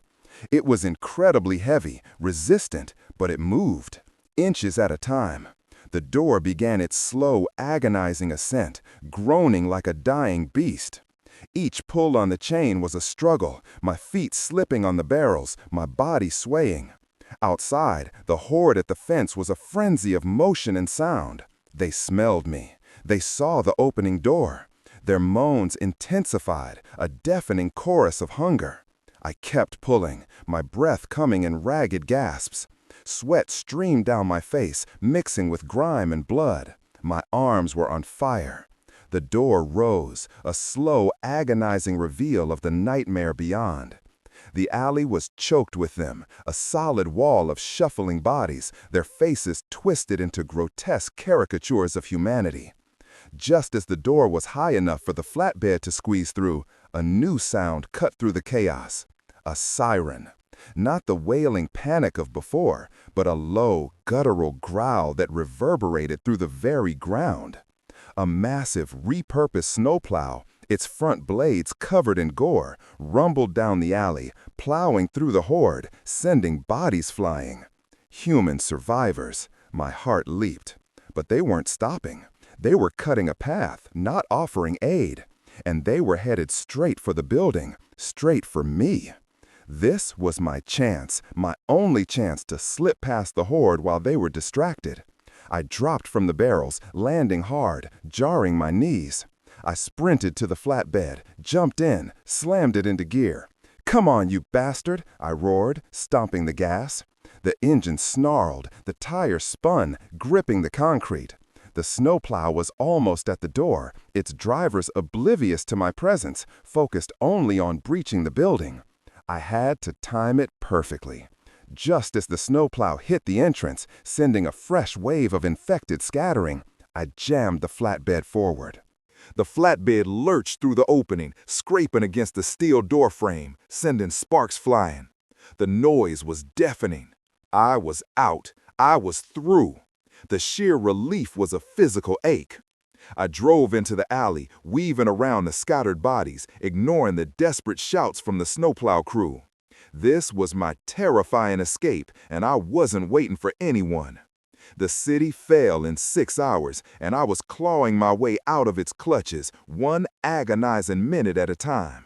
It was incredibly heavy, resistant, but it moved, inches at a time. The door began its slow, agonizing ascent, groaning like a dying beast. Each pull on the chain was a struggle, my feet slipping on the barrels, my body swaying. Outside, the horde at the fence was a frenzy of motion and sound. They smelled me. They saw the opening door. Their moans intensified, a deafening chorus of hunger. I kept pulling, my breath coming in ragged gasps. Sweat streamed down my face, mixing with grime and blood. My arms were on fire. The door rose, a slow, agonizing reveal of the nightmare beyond. The alley was choked with them, a solid wall of shuffling bodies, their faces twisted into grotesque caricatures of humanity. Just as the door was high enough for the flatbed to squeeze through, a new sound cut through the chaos. A siren. Not the wailing panic of before, but a low, guttural growl that reverberated through the very ground. A massive, repurposed snowplow, Its front blades, covered in gore, rumbled down the alley, plowing through the horde, sending bodies flying. Human survivors. My heart leaped. But they weren't stopping. They were cutting a path, not offering aid. And they were headed straight for the building, straight for me. This was my chance, my only chance to slip past the horde while they were distracted. I dropped from the barrels, landing hard, jarring my knees. I sprinted to the flatbed, jumped in, slammed it into gear. "Come on, you bastard!" I roared, stomping the gas. The engine snarled, the tires spun, gripping the concrete. The snowplow was almost at the door, its drivers oblivious to my presence, focused only on breaching the building. I had to time it perfectly. Just as the snowplow hit the entrance, sending a fresh wave of infected scattering, I jammed the flatbed forward. The flatbed lurched through the opening, scraping against the steel door frame, sending sparks flying. The noise was deafening. I was out. I was through. The sheer relief was a physical ache. I drove into the alley, weaving around the scattered bodies, ignoring the desperate shouts from the snowplow crew. This was my terrifying escape, and I wasn't waiting for anyone. The city fell in 6 hours, and I was clawing my way out of its clutches, one agonizing minute at a time.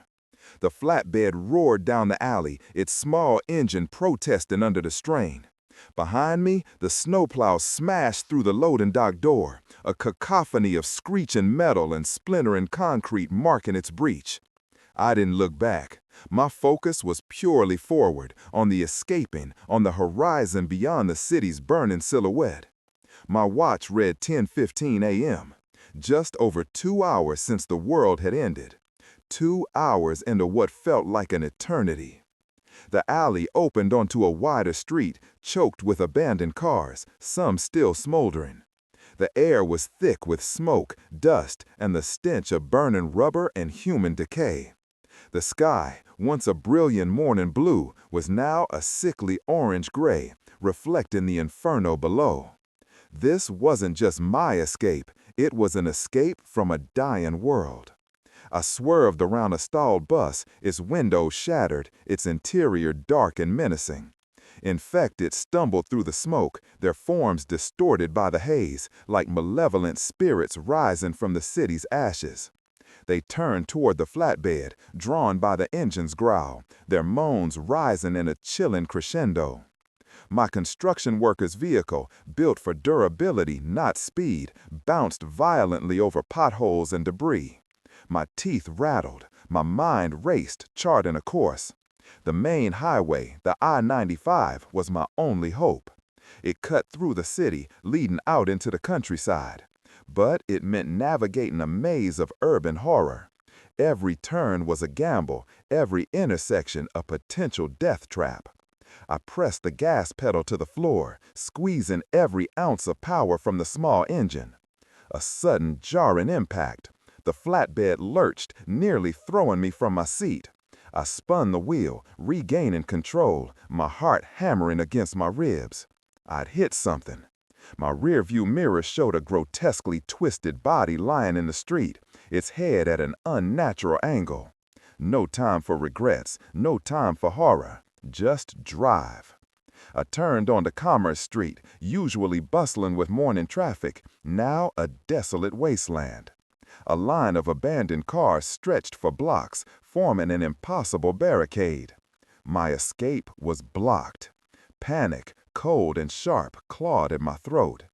The flatbed roared down the alley, its small engine protesting under the strain. Behind me, the snowplow smashed through the loading dock door, a cacophony of screeching metal and splintering concrete marking its breach. I didn't look back. My focus was purely forward, on the escaping, on the horizon beyond the city's burning silhouette. My watch read 10:15 a.m., just over 2 hours since the world had ended. 2 hours into what felt like an eternity. The alley opened onto a wider street, choked with abandoned cars, some still smoldering. The air was thick with smoke, dust, and the stench of burning rubber and human decay. The sky, once a brilliant morning blue, was now a sickly orange-gray, reflecting the inferno below. This wasn't just my escape, it was an escape from a dying world. I swerved around a stalled bus, its windows shattered, its interior dark and menacing. Infected stumbled through the smoke, their forms distorted by the haze, like malevolent spirits rising from the city's ashes. They turned toward the flatbed, drawn by the engine's growl, their moans rising in a chilling crescendo. My construction worker's vehicle, built for durability, not speed, bounced violently over potholes and debris. My teeth rattled, my mind raced, charting a course. The main highway, the I-95, was my only hope. It cut through the city, leading out into the countryside. But it meant navigating a maze of urban horror. Every turn was a gamble, every intersection a potential death trap. I pressed the gas pedal to the floor, squeezing every ounce of power from the small engine. A sudden, jarring impact. The flatbed lurched, nearly throwing me from my seat. I spun the wheel, regaining control, my heart hammering against my ribs. I'd hit something. My rearview mirror showed a grotesquely twisted body lying in the street, its head at an unnatural angle. No time for regrets, no time for horror, just drive. I turned onto Commerce Street, usually bustling with morning traffic, now a desolate wasteland. A line of abandoned cars stretched for blocks, forming an impossible barricade. My escape was blocked. Panic, cold and sharp, clawed at my throat.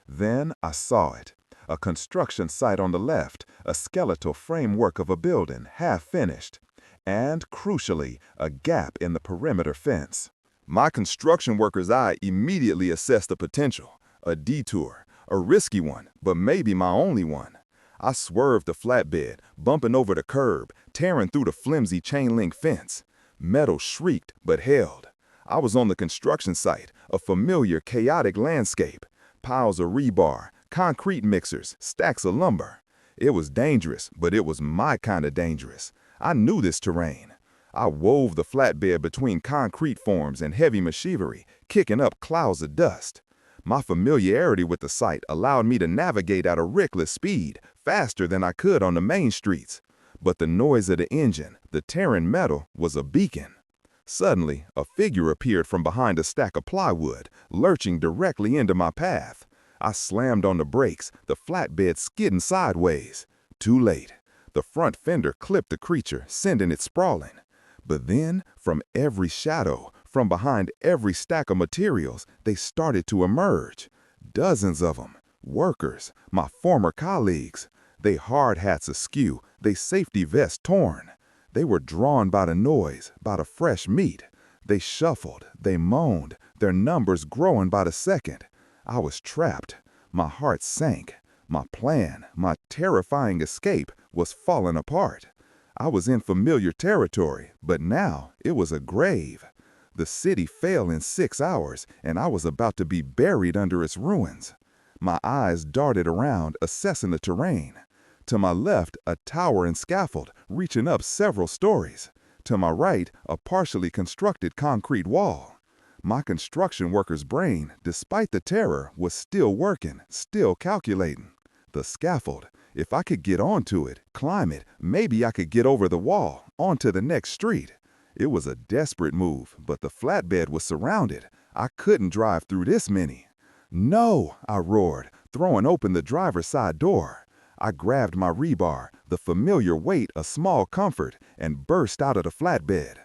Then I saw it. A construction site on the left, a skeletal framework of a building, half finished. And, crucially, a gap in the perimeter fence. My construction worker's eye immediately assessed the potential. A detour, a risky one, but maybe my only one. I swerved the flatbed, bumping over the curb, tearing through the flimsy chain-link fence. Metal shrieked, but held. I was on the construction site, a familiar, chaotic landscape. Piles of rebar, concrete mixers, stacks of lumber. It was dangerous, but it was my kind of dangerous. I knew this terrain. I wove the flatbed between concrete forms and heavy machinery, kicking up clouds of dust. My familiarity with the site allowed me to navigate at a reckless speed, faster than I could on the main streets. But the noise of the engine, the tearing metal, was a beacon. Suddenly, a figure appeared from behind a stack of plywood, lurching directly into my path. I slammed on the brakes, the flatbed skidding sideways. Too late. The front fender clipped the creature, sending it sprawling. But then, from every shadow, from behind every stack of materials, they started to emerge. Dozens of them. Workers, my former colleagues. They hard hats askew, they safety vests torn. They were drawn by the noise, by the fresh meat. They shuffled, they moaned, their numbers growing by the second. I was trapped. My heart sank. My plan, my terrifying escape, was falling apart. I was in familiar territory, but now it was a grave. The city fell in 6 hours, and I was about to be buried under its ruins. My eyes darted around, assessing the terrain. To my left, a towering scaffold reaching up several stories. To my right, a partially constructed concrete wall. My construction worker's brain, despite the terror, was still working, still calculating. The scaffold. If I could get onto it, climb it, maybe I could get over the wall, onto the next street. It was a desperate move, but the flatbed was surrounded. I couldn't drive through this many. "No!" I roared, throwing open the driver's side door. I grabbed my rebar, the familiar weight a small comfort, and burst out of the flatbed.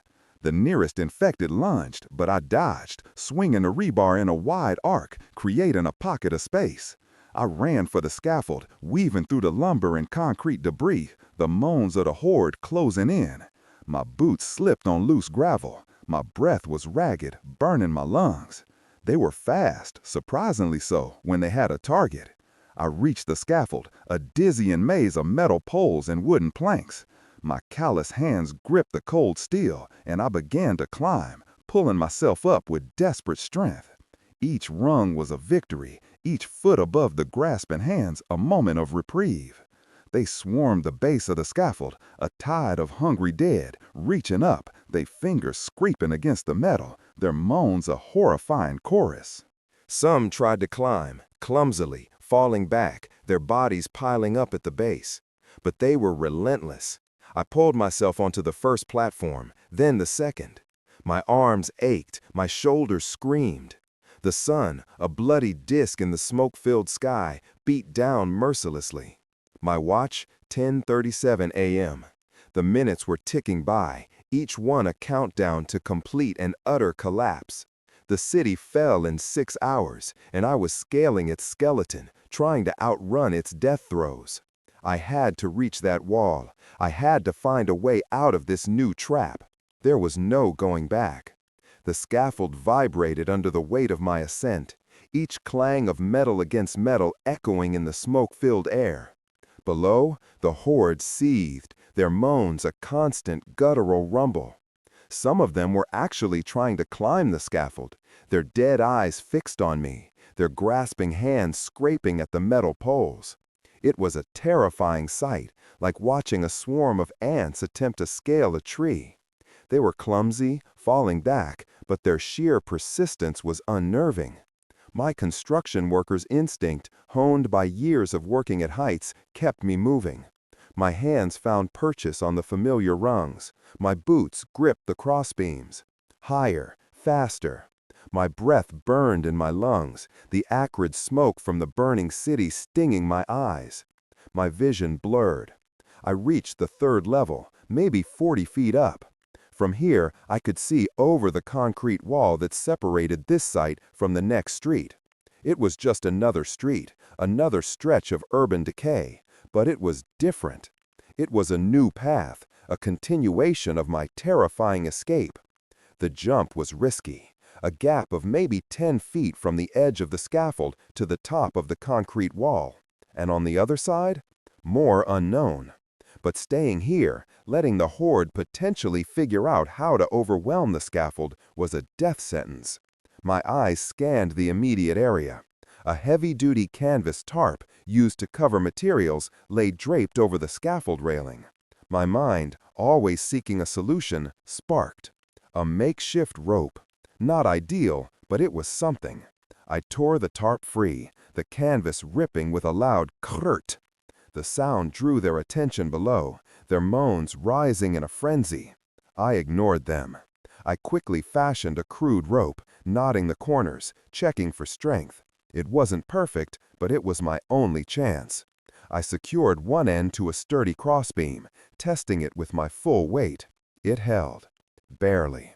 The nearest infected lunged, but I dodged, swinging the rebar in a wide arc, creating a pocket of space. I ran for the scaffold, weaving through the lumber and concrete debris, the moans of the horde closing in. My boots slipped on loose gravel. My breath was ragged, burning my lungs. They were fast, surprisingly so, when they had a target. I reached the scaffold, a dizzying maze of metal poles and wooden planks. My callous hands gripped the cold steel, and I began to climb, pulling myself up with desperate strength. Each rung was a victory, each foot above the grasping hands a moment of reprieve. They swarmed the base of the scaffold, a tide of hungry dead, reaching up, their fingers scraping against the metal, their moans a horrifying chorus. Some tried to climb, clumsily, falling back, their bodies piling up at the base. But they were relentless. I pulled myself onto the first platform, then the second. My arms ached, my shoulders screamed. The sun, a bloody disk in the smoke-filled sky, beat down mercilessly. My watch, 10:37 a.m. The minutes were ticking by, each one a countdown to complete and utter collapse. The city fell in 6 hours, and I was scaling its skeleton, trying to outrun its death throes. I had to reach that wall. I had to find a way out of this new trap. There was no going back. The scaffold vibrated under the weight of my ascent, each clang of metal against metal echoing in the smoke-filled air. Below, the horde seethed, their moans a constant guttural rumble. Some of them were actually trying to climb the scaffold, their dead eyes fixed on me, their grasping hands scraping at the metal poles. It was a terrifying sight, like watching a swarm of ants attempt to scale a tree. They were clumsy, falling back, but their sheer persistence was unnerving. My construction worker's instinct, honed by years of working at heights, kept me moving. My hands found purchase on the familiar rungs. My boots gripped the crossbeams. Higher, faster. My breath burned in my lungs, the acrid smoke from the burning city stinging my eyes. My vision blurred. I reached the third level, maybe 40 feet up. From here, I could see over the concrete wall that separated this site from the next street. It was just another street, another stretch of urban decay, but it was different. It was a new path, a continuation of my terrifying escape. The jump was risky, a gap of maybe 10 feet from the edge of the scaffold to the top of the concrete wall. And on the other side, more unknown. But staying here, letting the horde potentially figure out how to overwhelm the scaffold, was a death sentence. My eyes scanned the immediate area. A heavy-duty canvas tarp, used to cover materials, lay draped over the scaffold railing. My mind, always seeking a solution, sparked. A makeshift rope. Not ideal, but it was something. I tore the tarp free, the canvas ripping with a loud krrt. The sound drew their attention below. their moans rising in a frenzy. I ignored them. I quickly fashioned a crude rope, knotting the corners, checking for strength. It wasn't perfect, but it was my only chance. I secured one end to a sturdy crossbeam, testing it with my full weight. It held. Barely.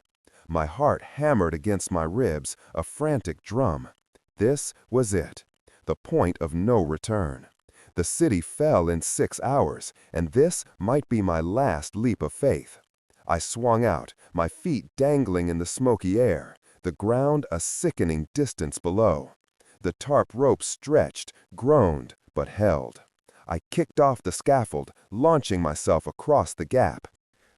My heart hammered against my ribs, a frantic drum. This was it. The point of no return. The city fell in 6 hours, and this might be my last leap of faith. I swung out, my feet dangling in the smoky air, the ground a sickening distance below. The tarp rope stretched, groaned, but held. I kicked off the scaffold, launching myself across the gap.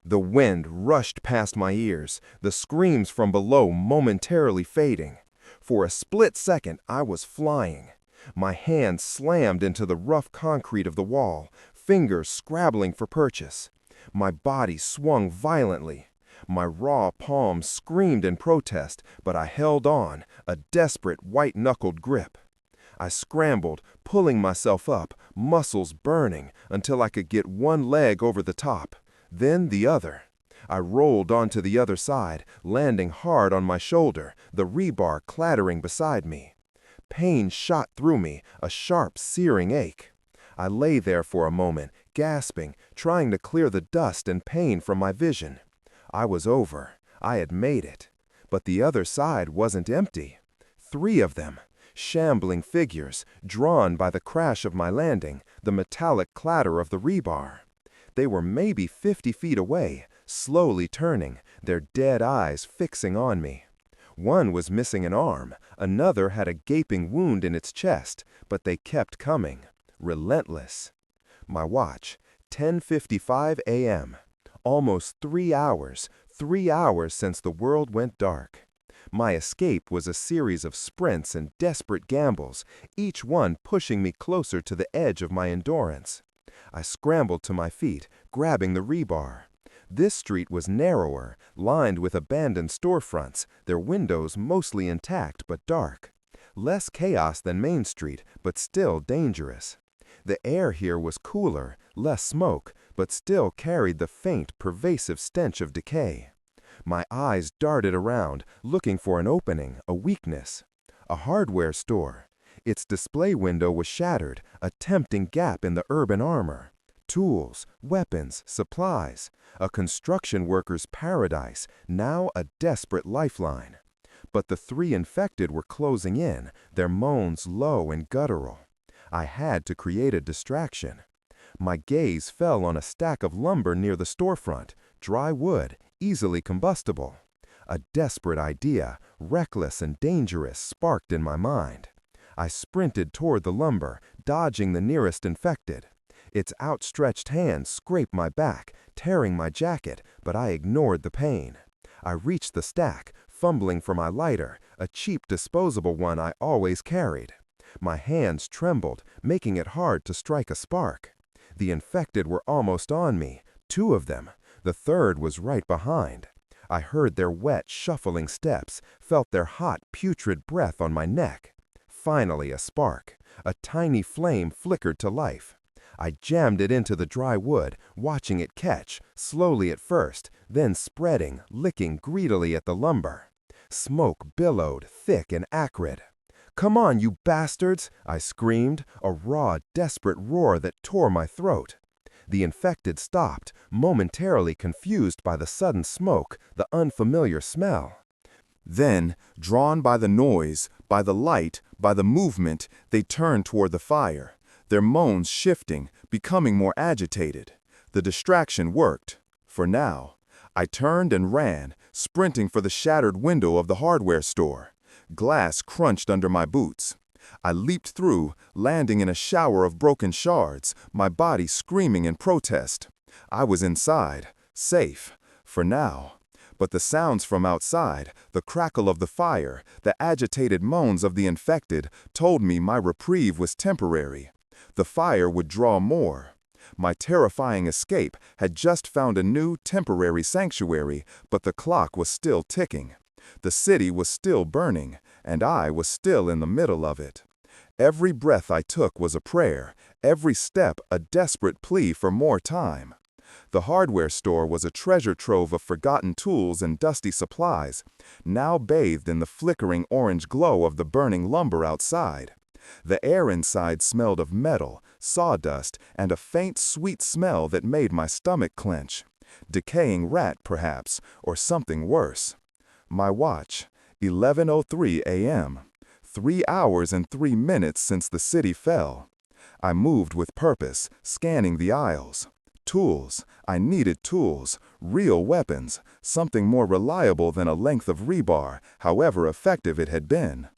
The wind rushed past my ears, the screams from below momentarily fading. For a split second, I was flying. My hands slammed into the rough concrete of the wall, fingers scrabbling for purchase. My body swung violently. My raw palms screamed in protest, but I held on, a desperate white-knuckled grip. I scrambled, pulling myself up, muscles burning, until I could get one leg over the top, then the other. I rolled onto the other side, landing hard on my shoulder, the rebar clattering beside me. Pain shot through me, a sharp, searing ache. I lay there for a moment, gasping, trying to clear the dust and pain from my vision. I was over. I had made it. But the other side wasn't empty. 3 of them, shambling figures, drawn by the crash of my landing, the metallic clatter of the rebar. They were maybe 50 feet away, slowly turning, their dead eyes fixing on me. One was missing an arm, another had a gaping wound in its chest, but they kept coming, relentless. My watch, 10:55 a.m. Almost 3 hours, 3 hours since the world went dark. My escape was a series of sprints and desperate gambles, each one pushing me closer to the edge of my endurance. I scrambled to my feet, grabbing the rebar. This street was narrower, lined with abandoned storefronts, their windows mostly intact but dark. Less chaos than Main Street, but still dangerous. The air here was cooler, less smoke, but still carried the faint, pervasive stench of decay. My eyes darted around, looking for an opening, a weakness. A hardware store. Its display window was shattered, a tempting gap in the urban armor. Tools, weapons, supplies. A construction worker's paradise, now a desperate lifeline. But the 3 infected were closing in, their moans low and guttural. I had to create a distraction. My gaze fell on a stack of lumber near the storefront, dry wood, easily combustible. A desperate idea, reckless and dangerous, sparked in my mind. I sprinted toward the lumber, dodging the nearest infected. Its outstretched hand scraped my back, tearing my jacket, but I ignored the pain. I reached the stack, fumbling for my lighter, a cheap disposable one I always carried. My hands trembled, making it hard to strike a spark. The infected were almost on me, 2 of them. The third was right behind. I heard their wet, shuffling steps, felt their hot, putrid breath on my neck. Finally, a spark. A tiny flame flickered to life. I jammed it into the dry wood, watching it catch, slowly at first, then spreading, licking greedily at the lumber. Smoke billowed, thick and acrid. "Come on, you bastards!" I screamed, a raw, desperate roar that tore my throat. The infected stopped, momentarily confused by the sudden smoke, the unfamiliar smell. Then, drawn by the noise, by the light, by the movement, they turned toward the fire, their moans shifting, becoming more agitated. The distraction worked. For now. I turned and ran, sprinting for the shattered window of the hardware store. Glass crunched under my boots. I leaped through, landing in a shower of broken shards, my body screaming in protest. I was inside, safe, for now. But the sounds from outside, the crackle of the fire, the agitated moans of the infected, told me my reprieve was temporary. The fire would draw more. My terrifying escape had just found a new, temporary sanctuary, but the clock was still ticking. The city was still burning, and I was still in the middle of it. Every breath I took was a prayer, every step a desperate plea for more time. The hardware store was a treasure trove of forgotten tools and dusty supplies, now bathed in the flickering orange glow of the burning lumber outside. The air inside smelled of metal, sawdust, and a faint, sweet smell that made my stomach clench. Decaying rat, perhaps, or something worse. My watch, 11:03 a.m. 3 hours and 3 minutes since the city fell. I moved with purpose, scanning the aisles. Tools. I needed tools, real weapons, something more reliable than a length of rebar, however effective it had been.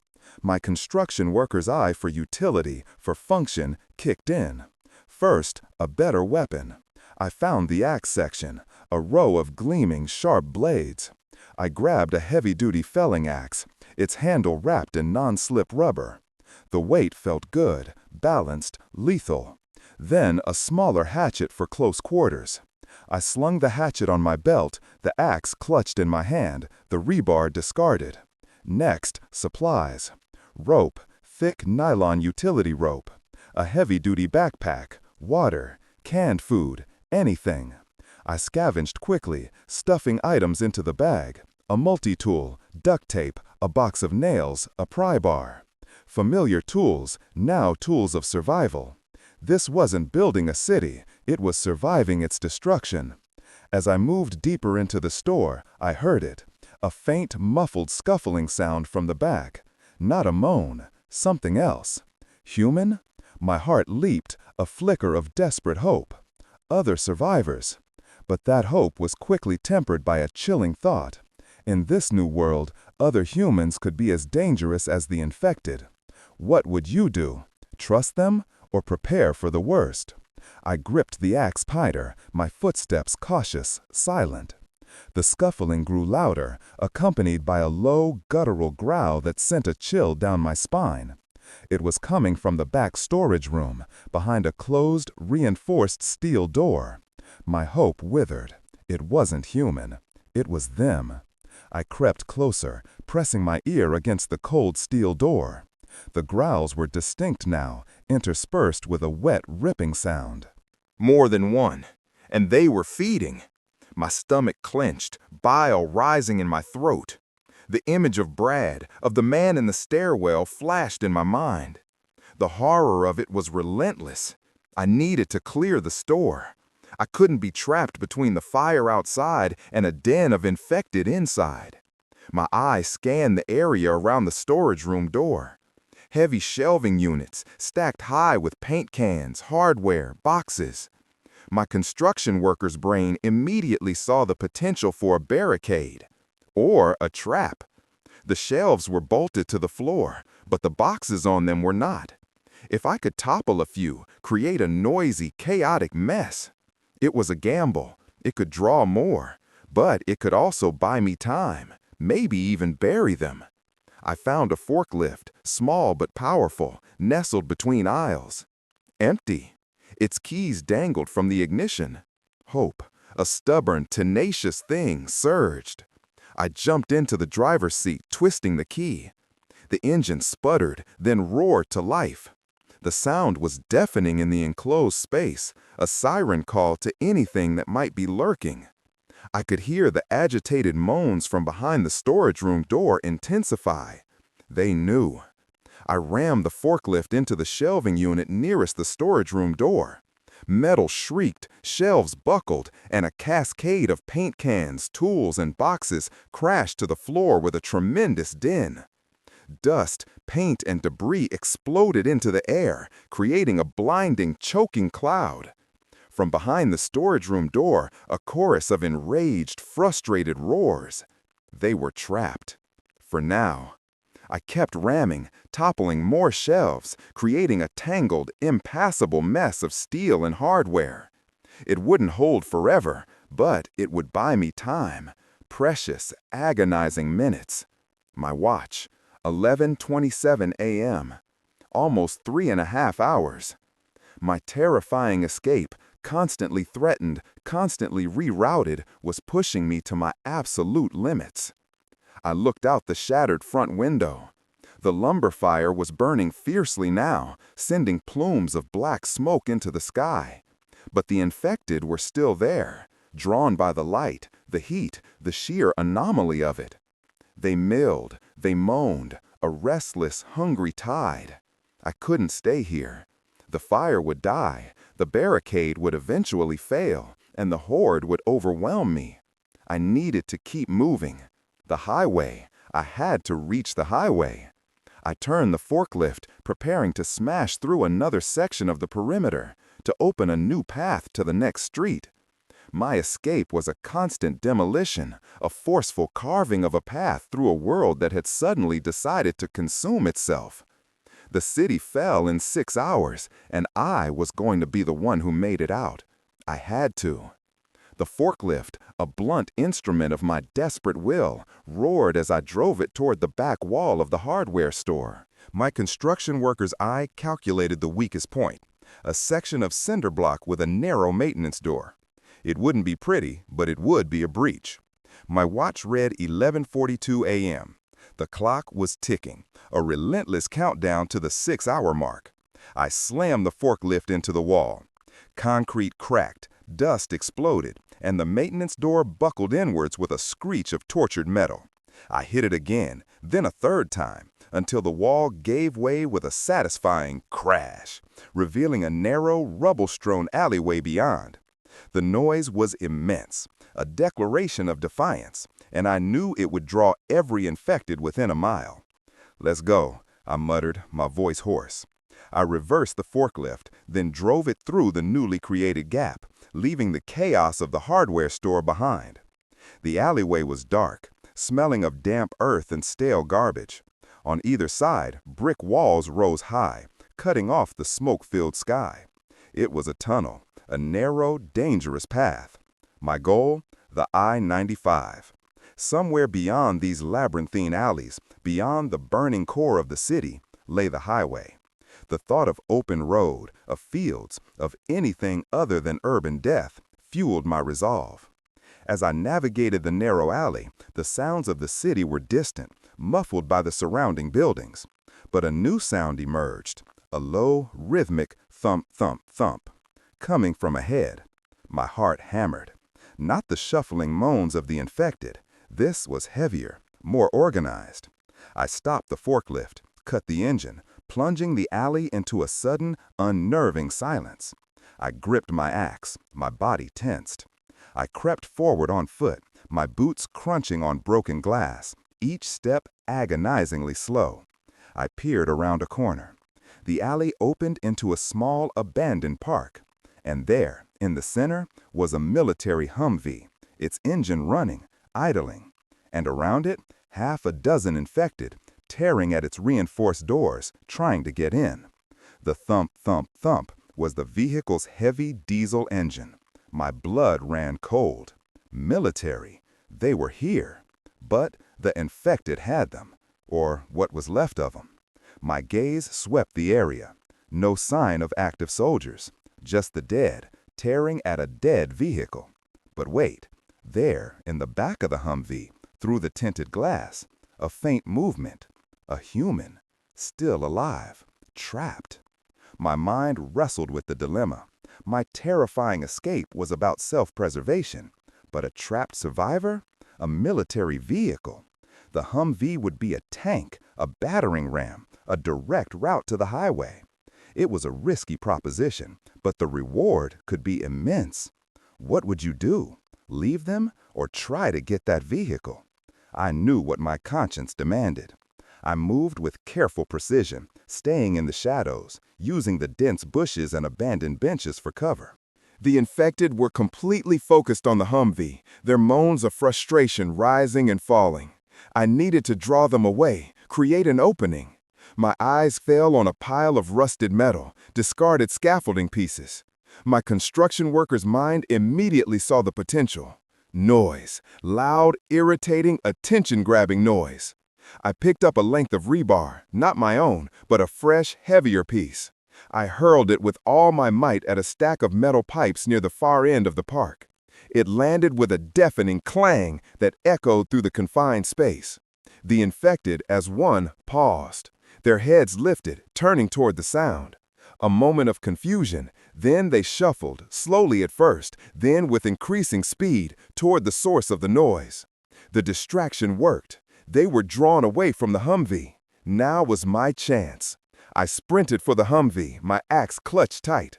My construction worker's eye for utility, for function, kicked in. First, a better weapon. I found the axe section, a row of gleaming, sharp blades. I grabbed a heavy-duty felling axe, its handle wrapped in non-slip rubber. The weight felt good, balanced, lethal. Then a smaller hatchet for close quarters. I slung the hatchet on my belt, the axe clutched in my hand, the rebar discarded. Next, supplies. Rope, thick nylon utility rope. A heavy-duty backpack, water, canned food, anything. I scavenged quickly, stuffing items into the bag. A multi-tool, duct tape, a box of nails, a pry bar. Familiar tools, now tools of survival. This wasn't building a city, it was surviving its destruction. As I moved deeper into the store, I heard it. A faint, muffled scuffling sound from the back. Not a moan, something else. Human? My heart leaped, a flicker of desperate hope. Other survivors. But that hope was quickly tempered by a chilling thought. In this new world, other humans could be as dangerous as the infected. What would you do? Trust them? Or prepare for the worst? I gripped the axe tighter, my footsteps cautious, silent. The scuffling grew louder, accompanied by a low, guttural growl that sent a chill down my spine. It was coming from the back storage room, behind a closed, reinforced steel door. My hope withered. It wasn't human. It was them. I crept closer, pressing my ear against the cold steel door. The growls were distinct now, interspersed with a wet, ripping sound. More than one, and they were feeding. My stomach clenched, bile rising in my throat. The image of Brad, of the man in the stairwell, flashed in my mind. The horror of it was relentless. I needed to clear the store. I couldn't be trapped between the fire outside and a den of infected inside. My eyes scanned the area around the storage room door. Heavy shelving units, stacked high with paint cans, hardware, boxes. My construction worker's brain immediately saw the potential for a barricade. Or a trap. The shelves were bolted to the floor, but the boxes on them were not. If I could topple a few, create a noisy, chaotic mess. It was a gamble. It could draw more, but it could also buy me time, maybe even bury them. I found a forklift, small but powerful, nestled between aisles. Empty. Its keys dangled from the ignition. Hope, a stubborn, tenacious thing, surged. I jumped into the driver's seat, twisting the key. The engine sputtered, then roared to life. The sound was deafening in the enclosed space, a siren call to anything that might be lurking. I could hear the agitated moans from behind the storage room door intensify. They knew. I rammed the forklift into the shelving unit nearest the storage room door. Metal shrieked, shelves buckled, and a cascade of paint cans, tools, and boxes crashed to the floor with a tremendous din. Dust, paint, and debris exploded into the air, creating a blinding, choking cloud. From behind the storage room door, a chorus of enraged, frustrated roars. They were trapped. For now. I kept ramming, toppling more shelves, creating a tangled, impassable mess of steel and hardware. It wouldn't hold forever, but it would buy me time. Precious, agonizing minutes. My watch, 11:27 a.m. Almost 3.5 hours. My terrifying escape, constantly threatened, constantly rerouted, was pushing me to my absolute limits. I looked out the shattered front window. The lumber fire was burning fiercely now, sending plumes of black smoke into the sky. But the infected were still there, drawn by the light, the heat, the sheer anomaly of it. They milled, they moaned, a restless, hungry tide. I couldn't stay here. The fire would die, the barricade would eventually fail, and the horde would overwhelm me. I needed to keep moving. The highway. I had to reach the highway. I turned the forklift, preparing to smash through another section of the perimeter, to open a new path to the next street. My escape was a constant demolition, a forceful carving of a path through a world that had suddenly decided to consume itself. The city fell in 6 hours, and I was going to be the one who made it out. I had to. The forklift, a blunt instrument of my desperate will, roared as I drove it toward the back wall of the hardware store. My construction worker's eye calculated the weakest point, a section of cinder block with a narrow maintenance door. It wouldn't be pretty, but it would be a breach. My watch read 11:42 a.m. The clock was ticking, a relentless countdown to the 6-hour mark. I slammed the forklift into the wall. Concrete cracked, dust exploded, and the maintenance door buckled inwards with a screech of tortured metal. I hit it again, then a third time, until the wall gave way with a satisfying crash, revealing a narrow, rubble-strewn alleyway beyond. The noise was immense, a declaration of defiance, and I knew it would draw every infected within a mile. "Let's go," I muttered, my voice hoarse. I reversed the forklift, then drove it through the newly created gap, leaving the chaos of the hardware store behind. The alleyway was dark, smelling of damp earth and stale garbage. On either side, brick walls rose high, cutting off the smoke-filled sky. It was a tunnel, a narrow, dangerous path. My goal? The I-95. Somewhere beyond these labyrinthine alleys, beyond the burning core of the city, lay the highway. The thought of open road, of fields, of anything other than urban death, fueled my resolve. As I navigated the narrow alley, the sounds of the city were distant, muffled by the surrounding buildings. But a new sound emerged, a low, rhythmic thump, thump, thump, coming from ahead. My heart hammered. Not the shuffling moans of the infected. This was heavier, more organized. I stopped the forklift, cut the engine, plunging the alley into a sudden, unnerving silence. I gripped my axe, my body tensed. I crept forward on foot, my boots crunching on broken glass, each step agonizingly slow. I peered around a corner. The alley opened into a small, abandoned park. And there, in the center, was a military Humvee, its engine running, idling. And around it, half a dozen infected, tearing at its reinforced doors, trying to get in. The thump, thump, thump was the vehicle's heavy diesel engine. My blood ran cold. Military. They were here. But the infected had them, or what was left of them. My gaze swept the area. No sign of active soldiers, just the dead, tearing at a dead vehicle. But wait, there, in the back of the Humvee, through the tinted glass, a faint movement. A human, still alive, trapped. My mind wrestled with the dilemma. My terrifying escape was about self-preservation, but a trapped survivor? A military vehicle. The Humvee would be a tank, a battering ram, a direct route to the highway. It was a risky proposition, but the reward could be immense. What would you do? Leave them or try to get that vehicle? I knew what my conscience demanded. I moved with careful precision, staying in the shadows, using the dense bushes and abandoned benches for cover. The infected were completely focused on the Humvee, their moans of frustration rising and falling. I needed to draw them away, create an opening. My eyes fell on a pile of rusted metal, discarded scaffolding pieces. My construction worker's mind immediately saw the potential. Noise, loud, irritating, attention-grabbing noise. I picked up a length of rebar, not my own, but a fresh, heavier piece. I hurled it with all my might at a stack of metal pipes near the far end of the park. It landed with a deafening clang that echoed through the confined space. The infected, as one, paused. Their heads lifted, turning toward the sound. A moment of confusion, then they shuffled, slowly at first, then with increasing speed, toward the source of the noise. The distraction worked. They were drawn away from the Humvee. Now was my chance. I sprinted for the Humvee, my axe clutched tight.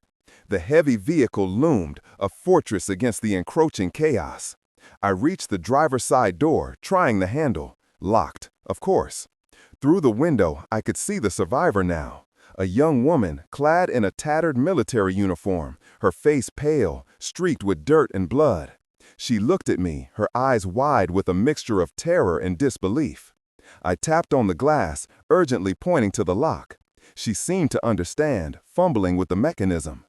The heavy vehicle loomed, a fortress against the encroaching chaos. I reached the driver's side door, trying the handle. Locked, of course. Through the window, I could see the survivor now. A young woman, clad in a tattered military uniform, her face pale, streaked with dirt and blood. She looked at me, her eyes wide with a mixture of terror and disbelief. I tapped on the glass, urgently pointing to the lock. She seemed to understand, fumbling with the mechanism.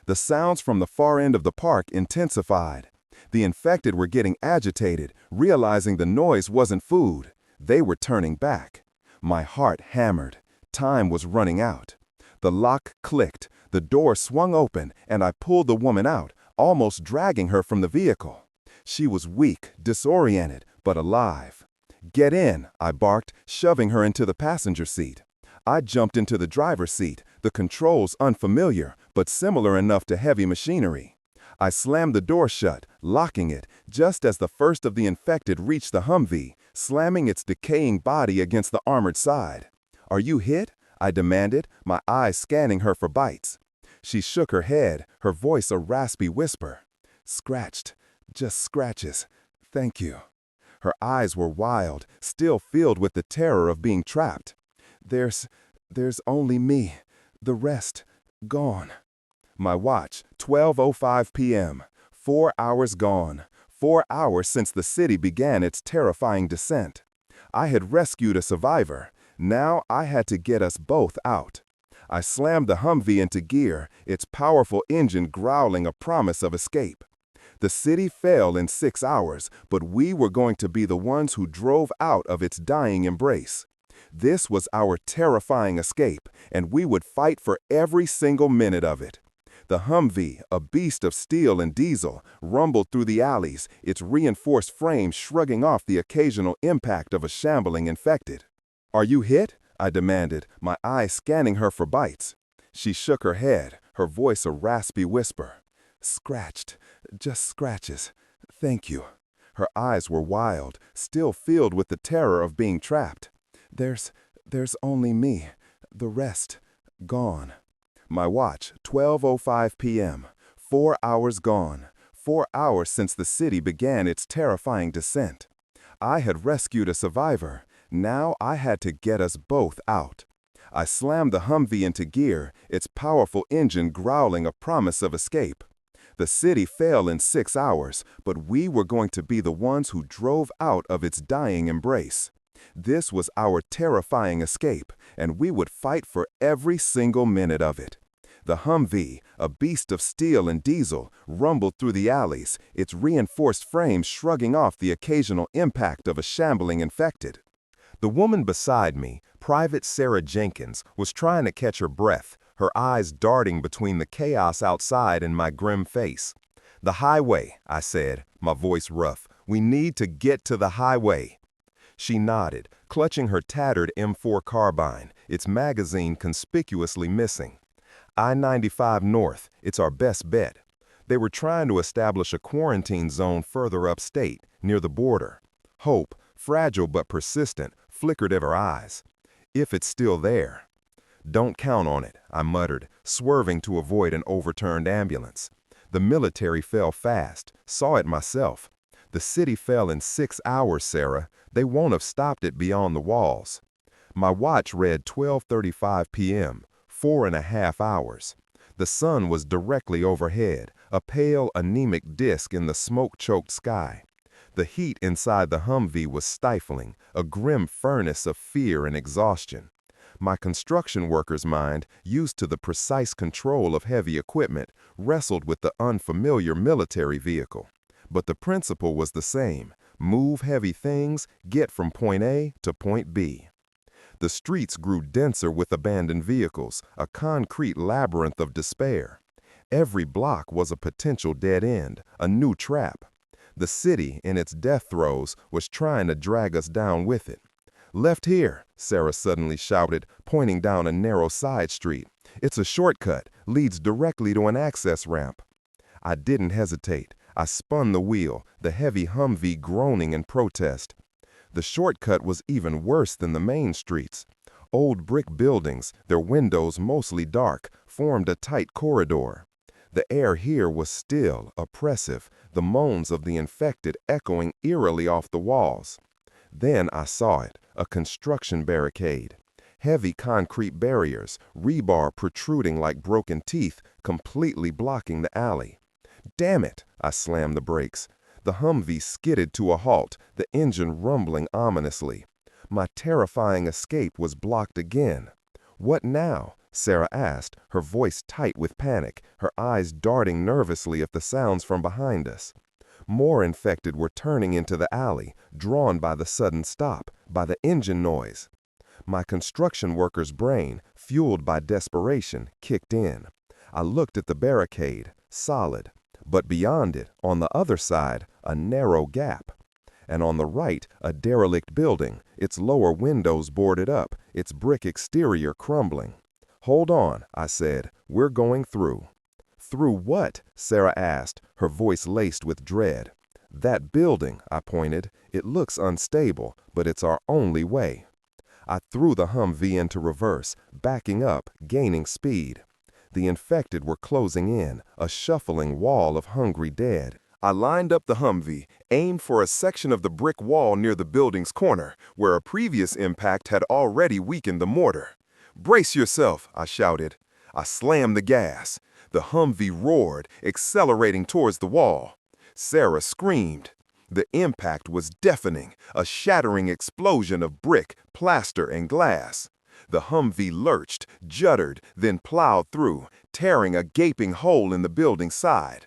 The sounds from the far end of the park intensified. The infected were getting agitated, realizing the noise wasn't food. They were turning back. My heart hammered. Time was running out. The lock clicked, the door swung open, and I pulled the woman out, almost dragging her from the vehicle. She was weak, disoriented, but alive. "Get in," I barked, shoving her into the passenger seat. I jumped into the driver's seat, the controls unfamiliar, but similar enough to heavy machinery. I slammed the door shut, locking it, just as the first of the infected reached the Humvee, slamming its decaying body against the armored side. "Are you hit?" I demanded, my eyes scanning her for bites. She shook her head, her voice a raspy whisper. "Scratched. Just scratches. Thank you." Her eyes were wild, still filled with the terror of being trapped. There's only me. The rest, gone." My watch, 12:05 p.m. 4 hours gone. 4 hours since the city began its terrifying descent. I had rescued a survivor. Now I had to get us both out. I slammed the Humvee into gear, its powerful engine growling a promise of escape. The city fell in 6 hours, but we were going to be the ones who drove out of its dying embrace. This was our terrifying escape, and we would fight for every single minute of it. The Humvee, a beast of steel and diesel, rumbled through the alleys, its reinforced frame shrugging off the occasional impact of a shambling infected. "Are you hit?" I demanded, my eyes scanning her for bites. She shook her head, her voice a raspy whisper. "Scratched. Just scratches. Thank you." Her eyes were wild, still filled with the terror of being trapped. There's only me. The rest, gone." My watch, 12:05 p.m. 4 hours gone. 4 hours since the city began its terrifying descent. I had rescued a survivor. Now I had to get us both out. I slammed the Humvee into gear, its powerful engine growling a promise of escape. The city fell in 6 hours, but we were going to be the ones who drove out of its dying embrace. This was our terrifying escape, and we would fight for every single minute of it. The Humvee, a beast of steel and diesel, rumbled through the alleys, its reinforced frame shrugging off the occasional impact of a shambling infected. The woman beside me, Private Sarah Jenkins, was trying to catch her breath, her eyes darting between the chaos outside and my grim face. "The highway," I said, my voice rough. "We need to get to the highway." She nodded, clutching her tattered M4 carbine, its magazine conspicuously missing. I-95 North, it's our best bet. They were trying to establish a quarantine zone further upstate, near the border. Hope, fragile but persistent, flickered at her eyes. If it's still there. "Don't count on it," I muttered, swerving to avoid an overturned ambulance. The military fell fast, saw it myself. The city fell in 6 hours, Sarah. They won't have stopped it beyond the walls. My watch read 12:35 p.m., 4.5 hours. The sun was directly overhead, a pale, anemic disk in the smoke-choked sky. The heat inside the Humvee was stifling, a grim furnace of fear and exhaustion. My construction worker's mind, used to the precise control of heavy equipment, wrestled with the unfamiliar military vehicle. But the principle was the same: move heavy things, get from point A to point B. The streets grew denser with abandoned vehicles, a concrete labyrinth of despair. Every block was a potential dead end, a new trap. The city, in its death throes, was trying to drag us down with it. "Left here," Sarah suddenly shouted, pointing down a narrow side street. "It's a shortcut, leads directly to an access ramp." I didn't hesitate. I spun the wheel, the heavy Humvee groaning in protest. The shortcut was even worse than the main streets. Old brick buildings, their windows mostly dark, formed a tight corridor. The air here was still, oppressive, the moans of the infected echoing eerily off the walls. Then I saw it, a construction barricade. Heavy concrete barriers, rebar protruding like broken teeth, completely blocking the alley. Damn it! I slammed the brakes. The Humvee skidded to a halt, the engine rumbling ominously. My terrifying escape was blocked again. "What now?" Sarah asked, her voice tight with panic, her eyes darting nervously at the sounds from behind us. More infected were turning into the alley, drawn by the sudden stop, by the engine noise. My construction worker's brain, fueled by desperation, kicked in. I looked at the barricade, solid. But beyond it, on the other side, a narrow gap. And on the right, a derelict building, its lower windows boarded up, its brick exterior crumbling. "Hold on," I said. "We're going through." "Through what?" Sarah asked, her voice laced with dread. "That building," I pointed. "It looks unstable, but it's our only way." I threw the Humvee into reverse, backing up, gaining speed. The infected were closing in, a shuffling wall of hungry dead. I lined up the Humvee, aimed for a section of the brick wall near the building's corner, where a previous impact had already weakened the mortar. "Brace yourself," I shouted. I slammed the gas. The Humvee roared, accelerating towards the wall. Sarah screamed. The impact was deafening, a shattering explosion of brick, plaster, and glass. The Humvee lurched, juddered, then plowed through, tearing a gaping hole in the building's side.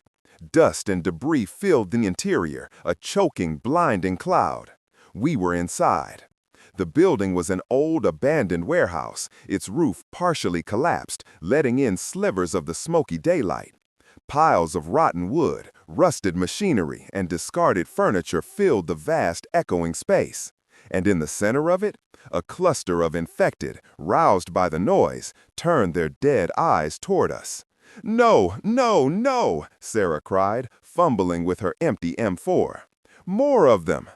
Dust and debris filled the interior, a choking, blinding cloud. We were inside. The building was an old, abandoned warehouse, its roof partially collapsed, letting in slivers of the smoky daylight. Piles of rotten wood, rusted machinery, and discarded furniture filled the vast, echoing space. And in the center of it, a cluster of infected, roused by the noise, turned their dead eyes toward us. "No, no, no!" Sarah cried, fumbling with her empty M4. "More of them!"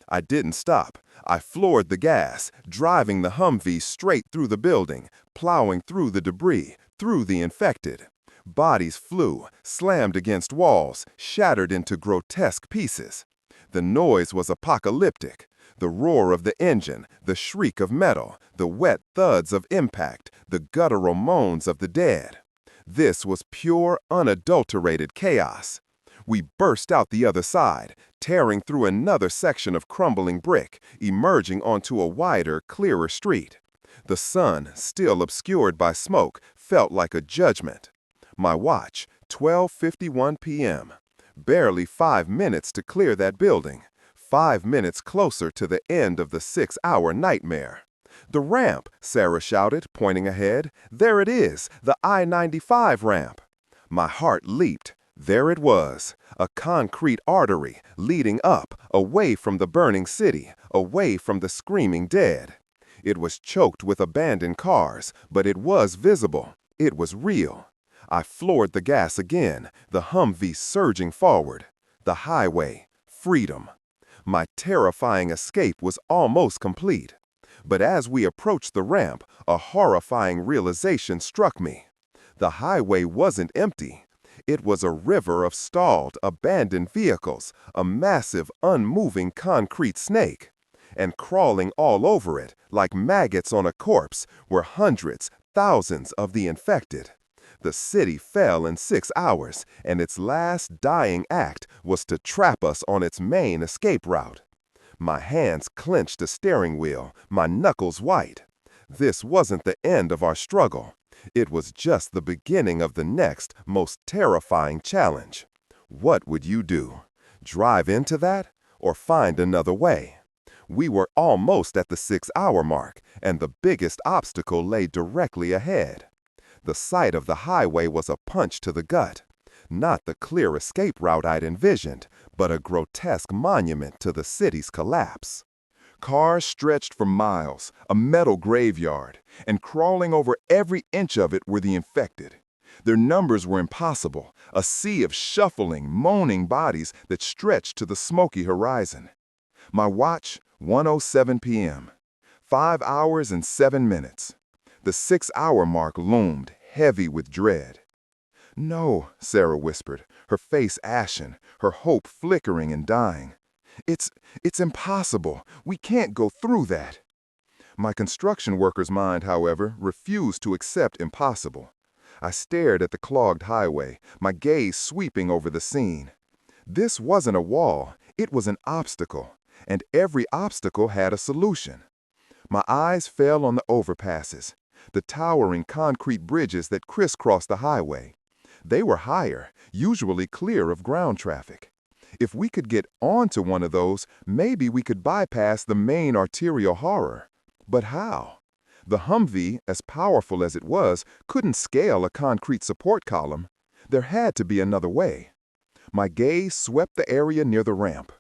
I didn't stop. I floored the gas, driving the Humvee straight through the building, plowing through the debris, through the infected. Bodies flew, slammed against walls, shattered into grotesque pieces. The noise was apocalyptic. The roar of the engine, the shriek of metal, the wet thuds of impact, the guttural moans of the dead. This was pure, unadulterated chaos. We burst out the other side, tearing through another section of crumbling brick, emerging onto a wider, clearer street. The sun, still obscured by smoke, felt like a judgment. My watch, 12:51 p.m. Barely 5 minutes to clear that building. 5 minutes closer to the end of the 6-hour nightmare. "The ramp," Sarah shouted, pointing ahead. "There it is, the I-95 ramp." My heart leaped. There it was, a concrete artery leading up, away from the burning city, away from the screaming dead. It was choked with abandoned cars, but it was visible. It was real. I floored the gas again, the Humvee surging forward. The highway, freedom. My terrifying escape was almost complete. But as we approached the ramp, a horrifying realization struck me. The highway wasn't empty. It was a river of stalled, abandoned vehicles, a massive, unmoving concrete snake. And crawling all over it, like maggots on a corpse, were hundreds, thousands of the infected. The city fell in 6 hours, and its last dying act was to trap us on its main escape route. My hands clenched the steering wheel, my knuckles white. This wasn't the end of our struggle. It was just the beginning of the next, most terrifying challenge. What would you do? Drive into that, or find another way? We were almost at the 6-hour mark, and the biggest obstacle lay directly ahead. The sight of the highway was a punch to the gut. Not the clear escape route I'd envisioned, but a grotesque monument to the city's collapse. Cars stretched for miles, a metal graveyard, and crawling over every inch of it were the infected. Their numbers were impossible, a sea of shuffling, moaning bodies that stretched to the smoky horizon. My watch, 1:07 p.m. 5 hours and 7 minutes. The 6-hour mark loomed, heavy with dread. "No," Sarah whispered, her face ashen, her hope flickering and dying. It's impossible. We can't go through that." My construction worker's mind, however, refused to accept impossible. I stared at the clogged highway, my gaze sweeping over the scene. This wasn't a wall, it was an obstacle, and every obstacle had a solution. My eyes fell on the overpasses, the towering concrete bridges that crisscrossed the highway. They were higher, usually clear of ground traffic. If we could get onto one of those, maybe we could bypass the main arterial horror. But how? The Humvee, as powerful as it was, couldn't scale a concrete support column. There had to be another way. My gaze swept the area near the ramp.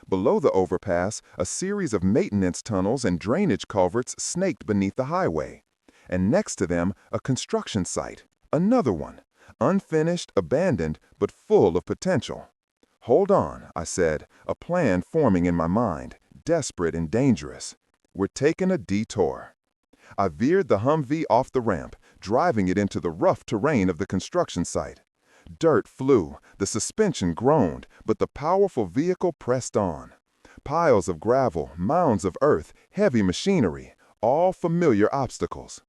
Below the overpass, a series of maintenance tunnels and drainage culverts snaked beneath the highway. And next to them, a construction site, another one, unfinished, abandoned, but full of potential. "Hold on," I said, a plan forming in my mind, desperate and dangerous. "We're taking a detour." I veered the Humvee off the ramp, driving it into the rough terrain of the construction site. Dirt flew, the suspension groaned, but the powerful vehicle pressed on. Piles of gravel, mounds of earth, heavy machinery, all familiar obstacles.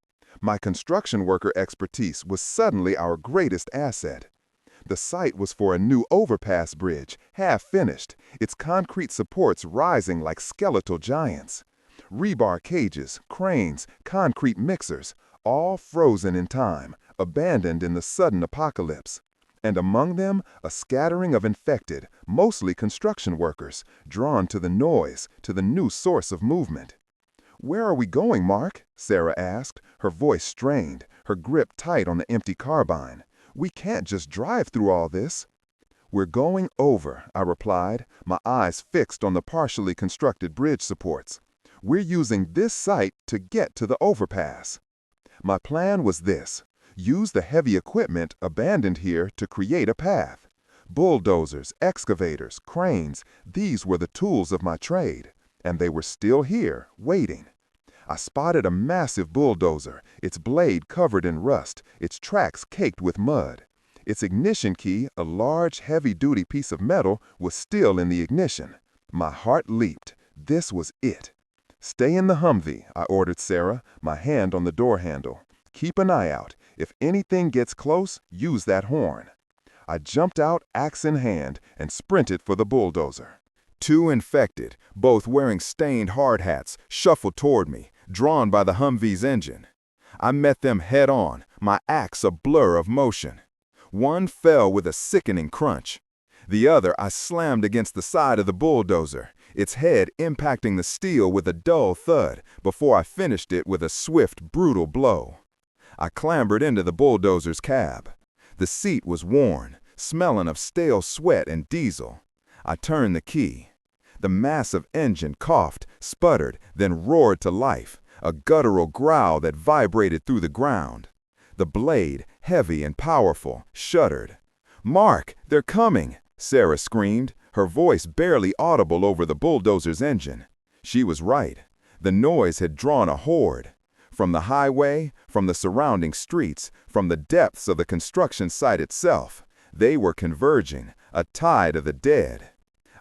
My construction worker expertise was suddenly our greatest asset. The site was for a new overpass bridge, half finished, its concrete supports rising like skeletal giants. Rebar cages, cranes, concrete mixers, all frozen in time, abandoned in the sudden apocalypse. And among them, a scattering of infected, mostly construction workers, drawn to the noise, to the new source of movement. "Where are we going, Mark?" Sarah asked, her voice strained, her grip tight on the empty carbine. "We can't just drive through all this." "We're going over," I replied, my eyes fixed on the partially constructed bridge supports. "We're using this site to get to the overpass." My plan was this: use the heavy equipment abandoned here to create a path. Bulldozers, excavators, cranes, these were the tools of my trade, and they were still here, waiting. I spotted a massive bulldozer, its blade covered in rust, its tracks caked with mud. Its ignition key, a large, heavy-duty piece of metal, was still in the ignition. My heart leaped. This was it. "Stay in the Humvee," I ordered Sarah, my hand on the door handle. "Keep an eye out. If anything gets close, use that horn." I jumped out, axe in hand, and sprinted for the bulldozer. 2 infected, both wearing stained hard hats, shuffled toward me, drawn by the Humvee's engine. I met them head-on, my axe a blur of motion. One fell with a sickening crunch. The other I slammed against the side of the bulldozer, its head impacting the steel with a dull thud before I finished it with a swift, brutal blow. I clambered into the bulldozer's cab. The seat was worn, smelling of stale sweat and diesel. I turned the key. The massive engine coughed, sputtered, then roared to life, a guttural growl that vibrated through the ground. The blade, heavy and powerful, shuddered. "Mark, they're coming!" Sarah screamed, her voice barely audible over the bulldozer's engine. She was right. The noise had drawn a horde. From the highway, from the surrounding streets, from the depths of the construction site itself, they were converging, a tide of the dead.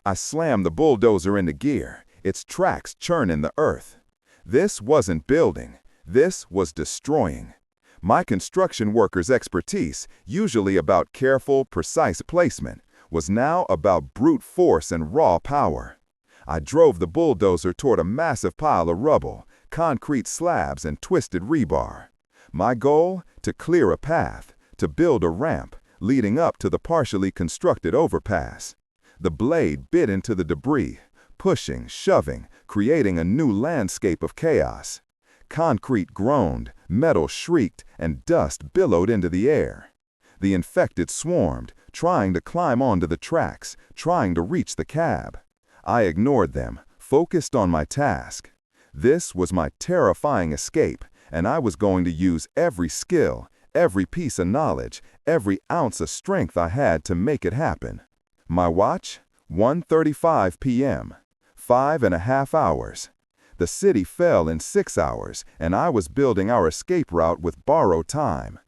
I slammed the bulldozer into gear, its tracks churning the earth. This wasn't building. This was destroying. My construction worker's expertise, usually about careful, precise placement, was now about brute force and raw power. I drove the bulldozer toward a massive pile of rubble, concrete slabs and twisted rebar. My goal? To clear a path, to build a ramp, leading up to the partially constructed overpass. The blade bit into the debris, pushing, shoving, creating a new landscape of chaos. Concrete groaned, metal shrieked, and dust billowed into the air. The infected swarmed, trying to climb onto the tracks, trying to reach the cab. I ignored them, focused on my task. This was my terrifying escape, and I was going to use every skill, every piece of knowledge, every ounce of strength I had to make it happen. My watch? 1:35 p.m. 5.5 hours. The city fell in 6 hours, and I was building our escape route with borrowed time.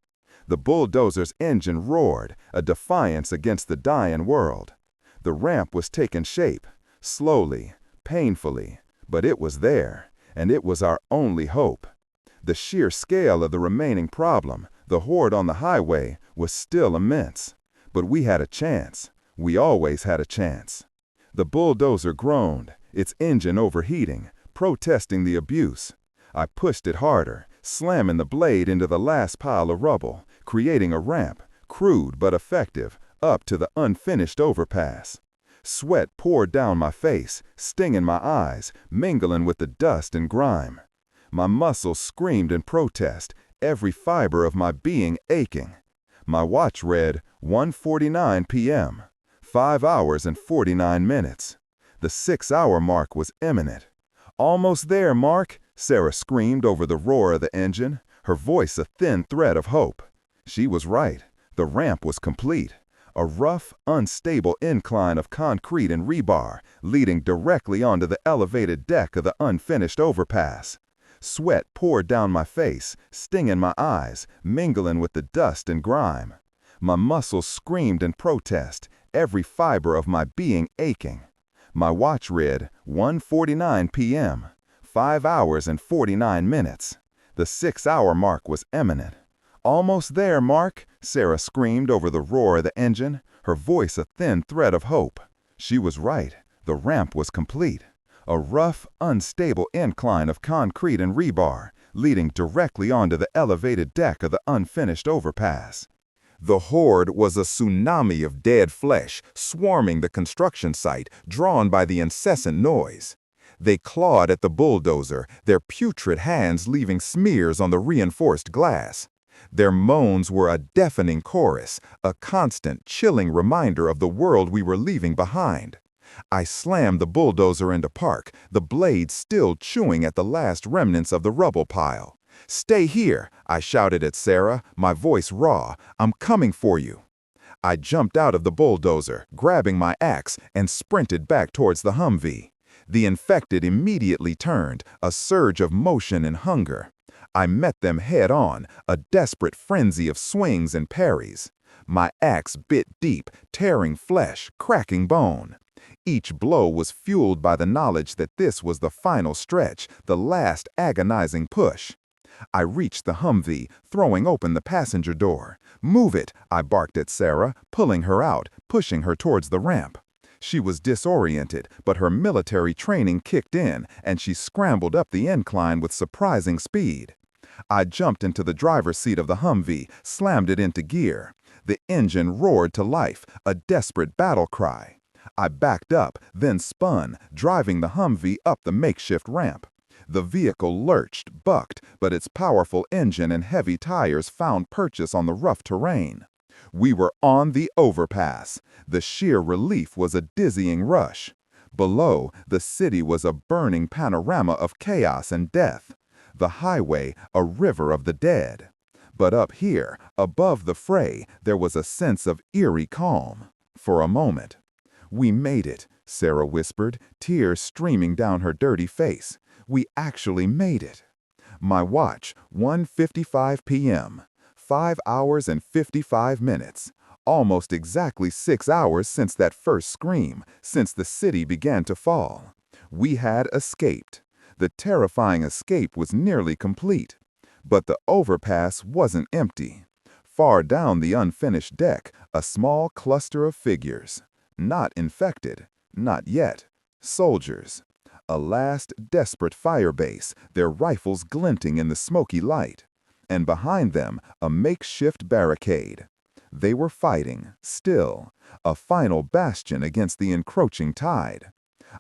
The bulldozer's engine roared, a defiance against the dying world. The ramp was taking shape, slowly, painfully, but it was there, and it was our only hope. The sheer scale of the remaining problem, the horde on the highway, was still immense. But we had a chance. We always had a chance. The bulldozer groaned, its engine overheating, protesting the abuse. I pushed it harder, slamming the blade into the last pile of rubble, creating a ramp, crude but effective, up to the unfinished overpass. Sweat poured down my face, stinging my eyes, mingling with the dust and grime. My muscles screamed in protest, every fiber of my being aching. My watch read 1:49 p.m., 5 hours and 49 minutes. The 6-hour mark was imminent. "Almost there, Mark," Sarah screamed over the roar of the engine, her voice a thin thread of hope. She was right. The ramp was complete. A rough, unstable incline of concrete and rebar, leading directly onto the elevated deck of the unfinished overpass. Sweat poured down my face, stinging my eyes, mingling with the dust and grime. My muscles screamed in protest, every fiber of my being aching. My watch read 1:49 p.m., 5 hours and 49 minutes. The 6-hour mark was imminent. "Almost there, Mark," Sarah screamed over the roar of the engine, her voice a thin thread of hope. She was right. The ramp was complete. A rough, unstable incline of concrete and rebar, leading directly onto the elevated deck of the unfinished overpass. The horde was a tsunami of dead flesh, swarming the construction site, drawn by the incessant noise. They clawed at the bulldozer, their putrid hands leaving smears on the reinforced glass. Their moans were a deafening chorus, a constant, chilling reminder of the world we were leaving behind. I slammed the bulldozer into park, the blade still chewing at the last remnants of the rubble pile. "Stay here," I shouted at Sarah, my voice raw. "I'm coming for you." I jumped out of the bulldozer, grabbing my axe, and sprinted back towards the Humvee. The infected immediately turned, a surge of motion and hunger. I met them head-on, a desperate frenzy of swings and parries. My axe bit deep, tearing flesh, cracking bone. Each blow was fueled by the knowledge that this was the final stretch, the last agonizing push. I reached the Humvee, throwing open the passenger door. "Move it," I barked at Sarah, pulling her out, pushing her towards the ramp. She was disoriented, but her military training kicked in, and she scrambled up the incline with surprising speed. I jumped into the driver's seat of the Humvee, slammed it into gear. The engine roared to life, a desperate battle cry. I backed up, then spun, driving the Humvee up the makeshift ramp. The vehicle lurched, bucked, but its powerful engine and heavy tires found purchase on the rough terrain. We were on the overpass. The sheer relief was a dizzying rush. Below, the city was a burning panorama of chaos and death. The highway, a river of the dead. But up here, above the fray, there was a sense of eerie calm. For a moment. "We made it," Sarah whispered, tears streaming down her dirty face. "We actually made it." My watch, 1:55 p.m., 5 hours and 55 minutes. Almost exactly 6 hours since that first scream, since the city began to fall. We had escaped. The terrifying escape was nearly complete. But the overpass wasn't empty. Far down the unfinished deck, a small cluster of figures. Not infected. Not yet. Soldiers. A last desperate fire base, their rifles glinting in the smoky light. And behind them, a makeshift barricade. They were fighting, still, a final bastion against the encroaching tide.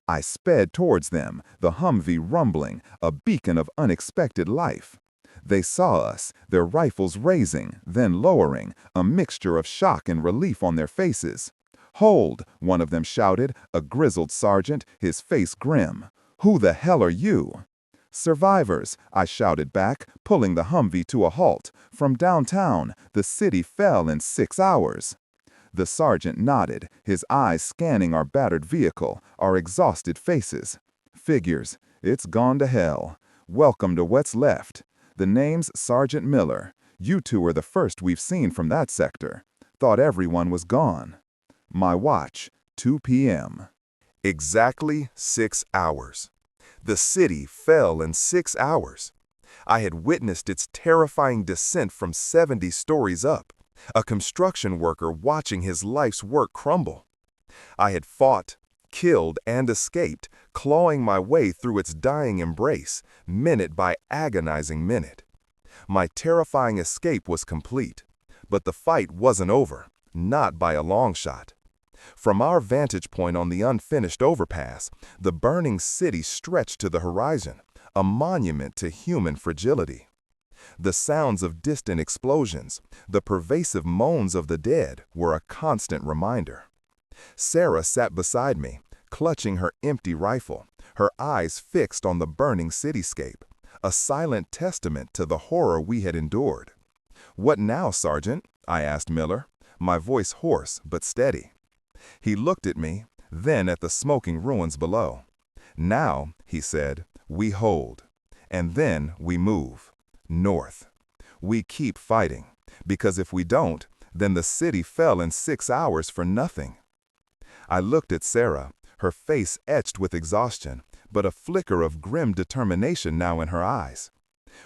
I sped towards them, the Humvee rumbling, a beacon of unexpected life. They saw us, their rifles raising, then lowering, a mixture of shock and relief on their faces. "Hold," one of them shouted, a grizzled sergeant, his face grim. Who the hell are you? Survivors, I shouted back, pulling the Humvee to a halt. From downtown, the city fell in 6 hours. The sergeant nodded, his eyes scanning our battered vehicle, our exhausted faces. Figures, it's gone to hell. Welcome to what's left. The name's Sergeant Miller. You two are the first we've seen from that sector. Thought everyone was gone. My watch, 2 p.m. Exactly 6 hours. The city fell in 6 hours. I had witnessed its terrifying descent from 70 stories up, a construction worker watching his life's work crumble. I had fought, killed, and escaped, clawing my way through its dying embrace, minute by agonizing minute. My terrifying escape was complete, but the fight wasn't over, not by a long shot. From our vantage point on the unfinished overpass, the burning city stretched to the horizon, a monument to human fragility. The sounds of distant explosions, the pervasive moans of the dead were a constant reminder. Sarah sat beside me, clutching her empty rifle, her eyes fixed on the burning cityscape, a silent testament to the horror we had endured. "What now, Sergeant?" I asked Miller, my voice hoarse but steady. He looked at me, then at the smoking ruins below. "Now," he said, "we hold, and then we move. North. We keep fighting, because if we don't, then the city fell in 6 hours for nothing." I looked at Sarah, her face etched with exhaustion, but a flicker of grim determination now in her eyes.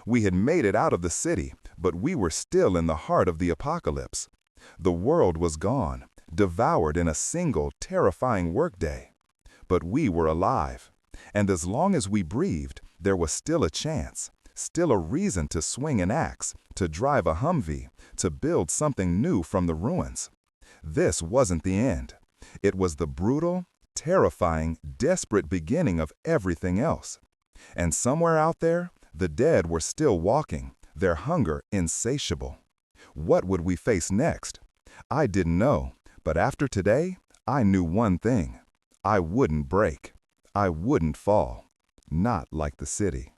We had made it out of the city, but we were still in the heart of the apocalypse. The world was gone, devoured in a single terrifying workday. But we were alive, and as long as we breathed, there was still a chance, still a reason to swing an axe, to drive a Humvee, to build something new from the ruins. This wasn't the end. It was the brutal, terrifying, desperate beginning of everything else. And somewhere out there, the dead were still walking, their hunger insatiable. What would we face next? I didn't know, but after today, I knew one thing. I wouldn't break. I wouldn't fall. Not like the city.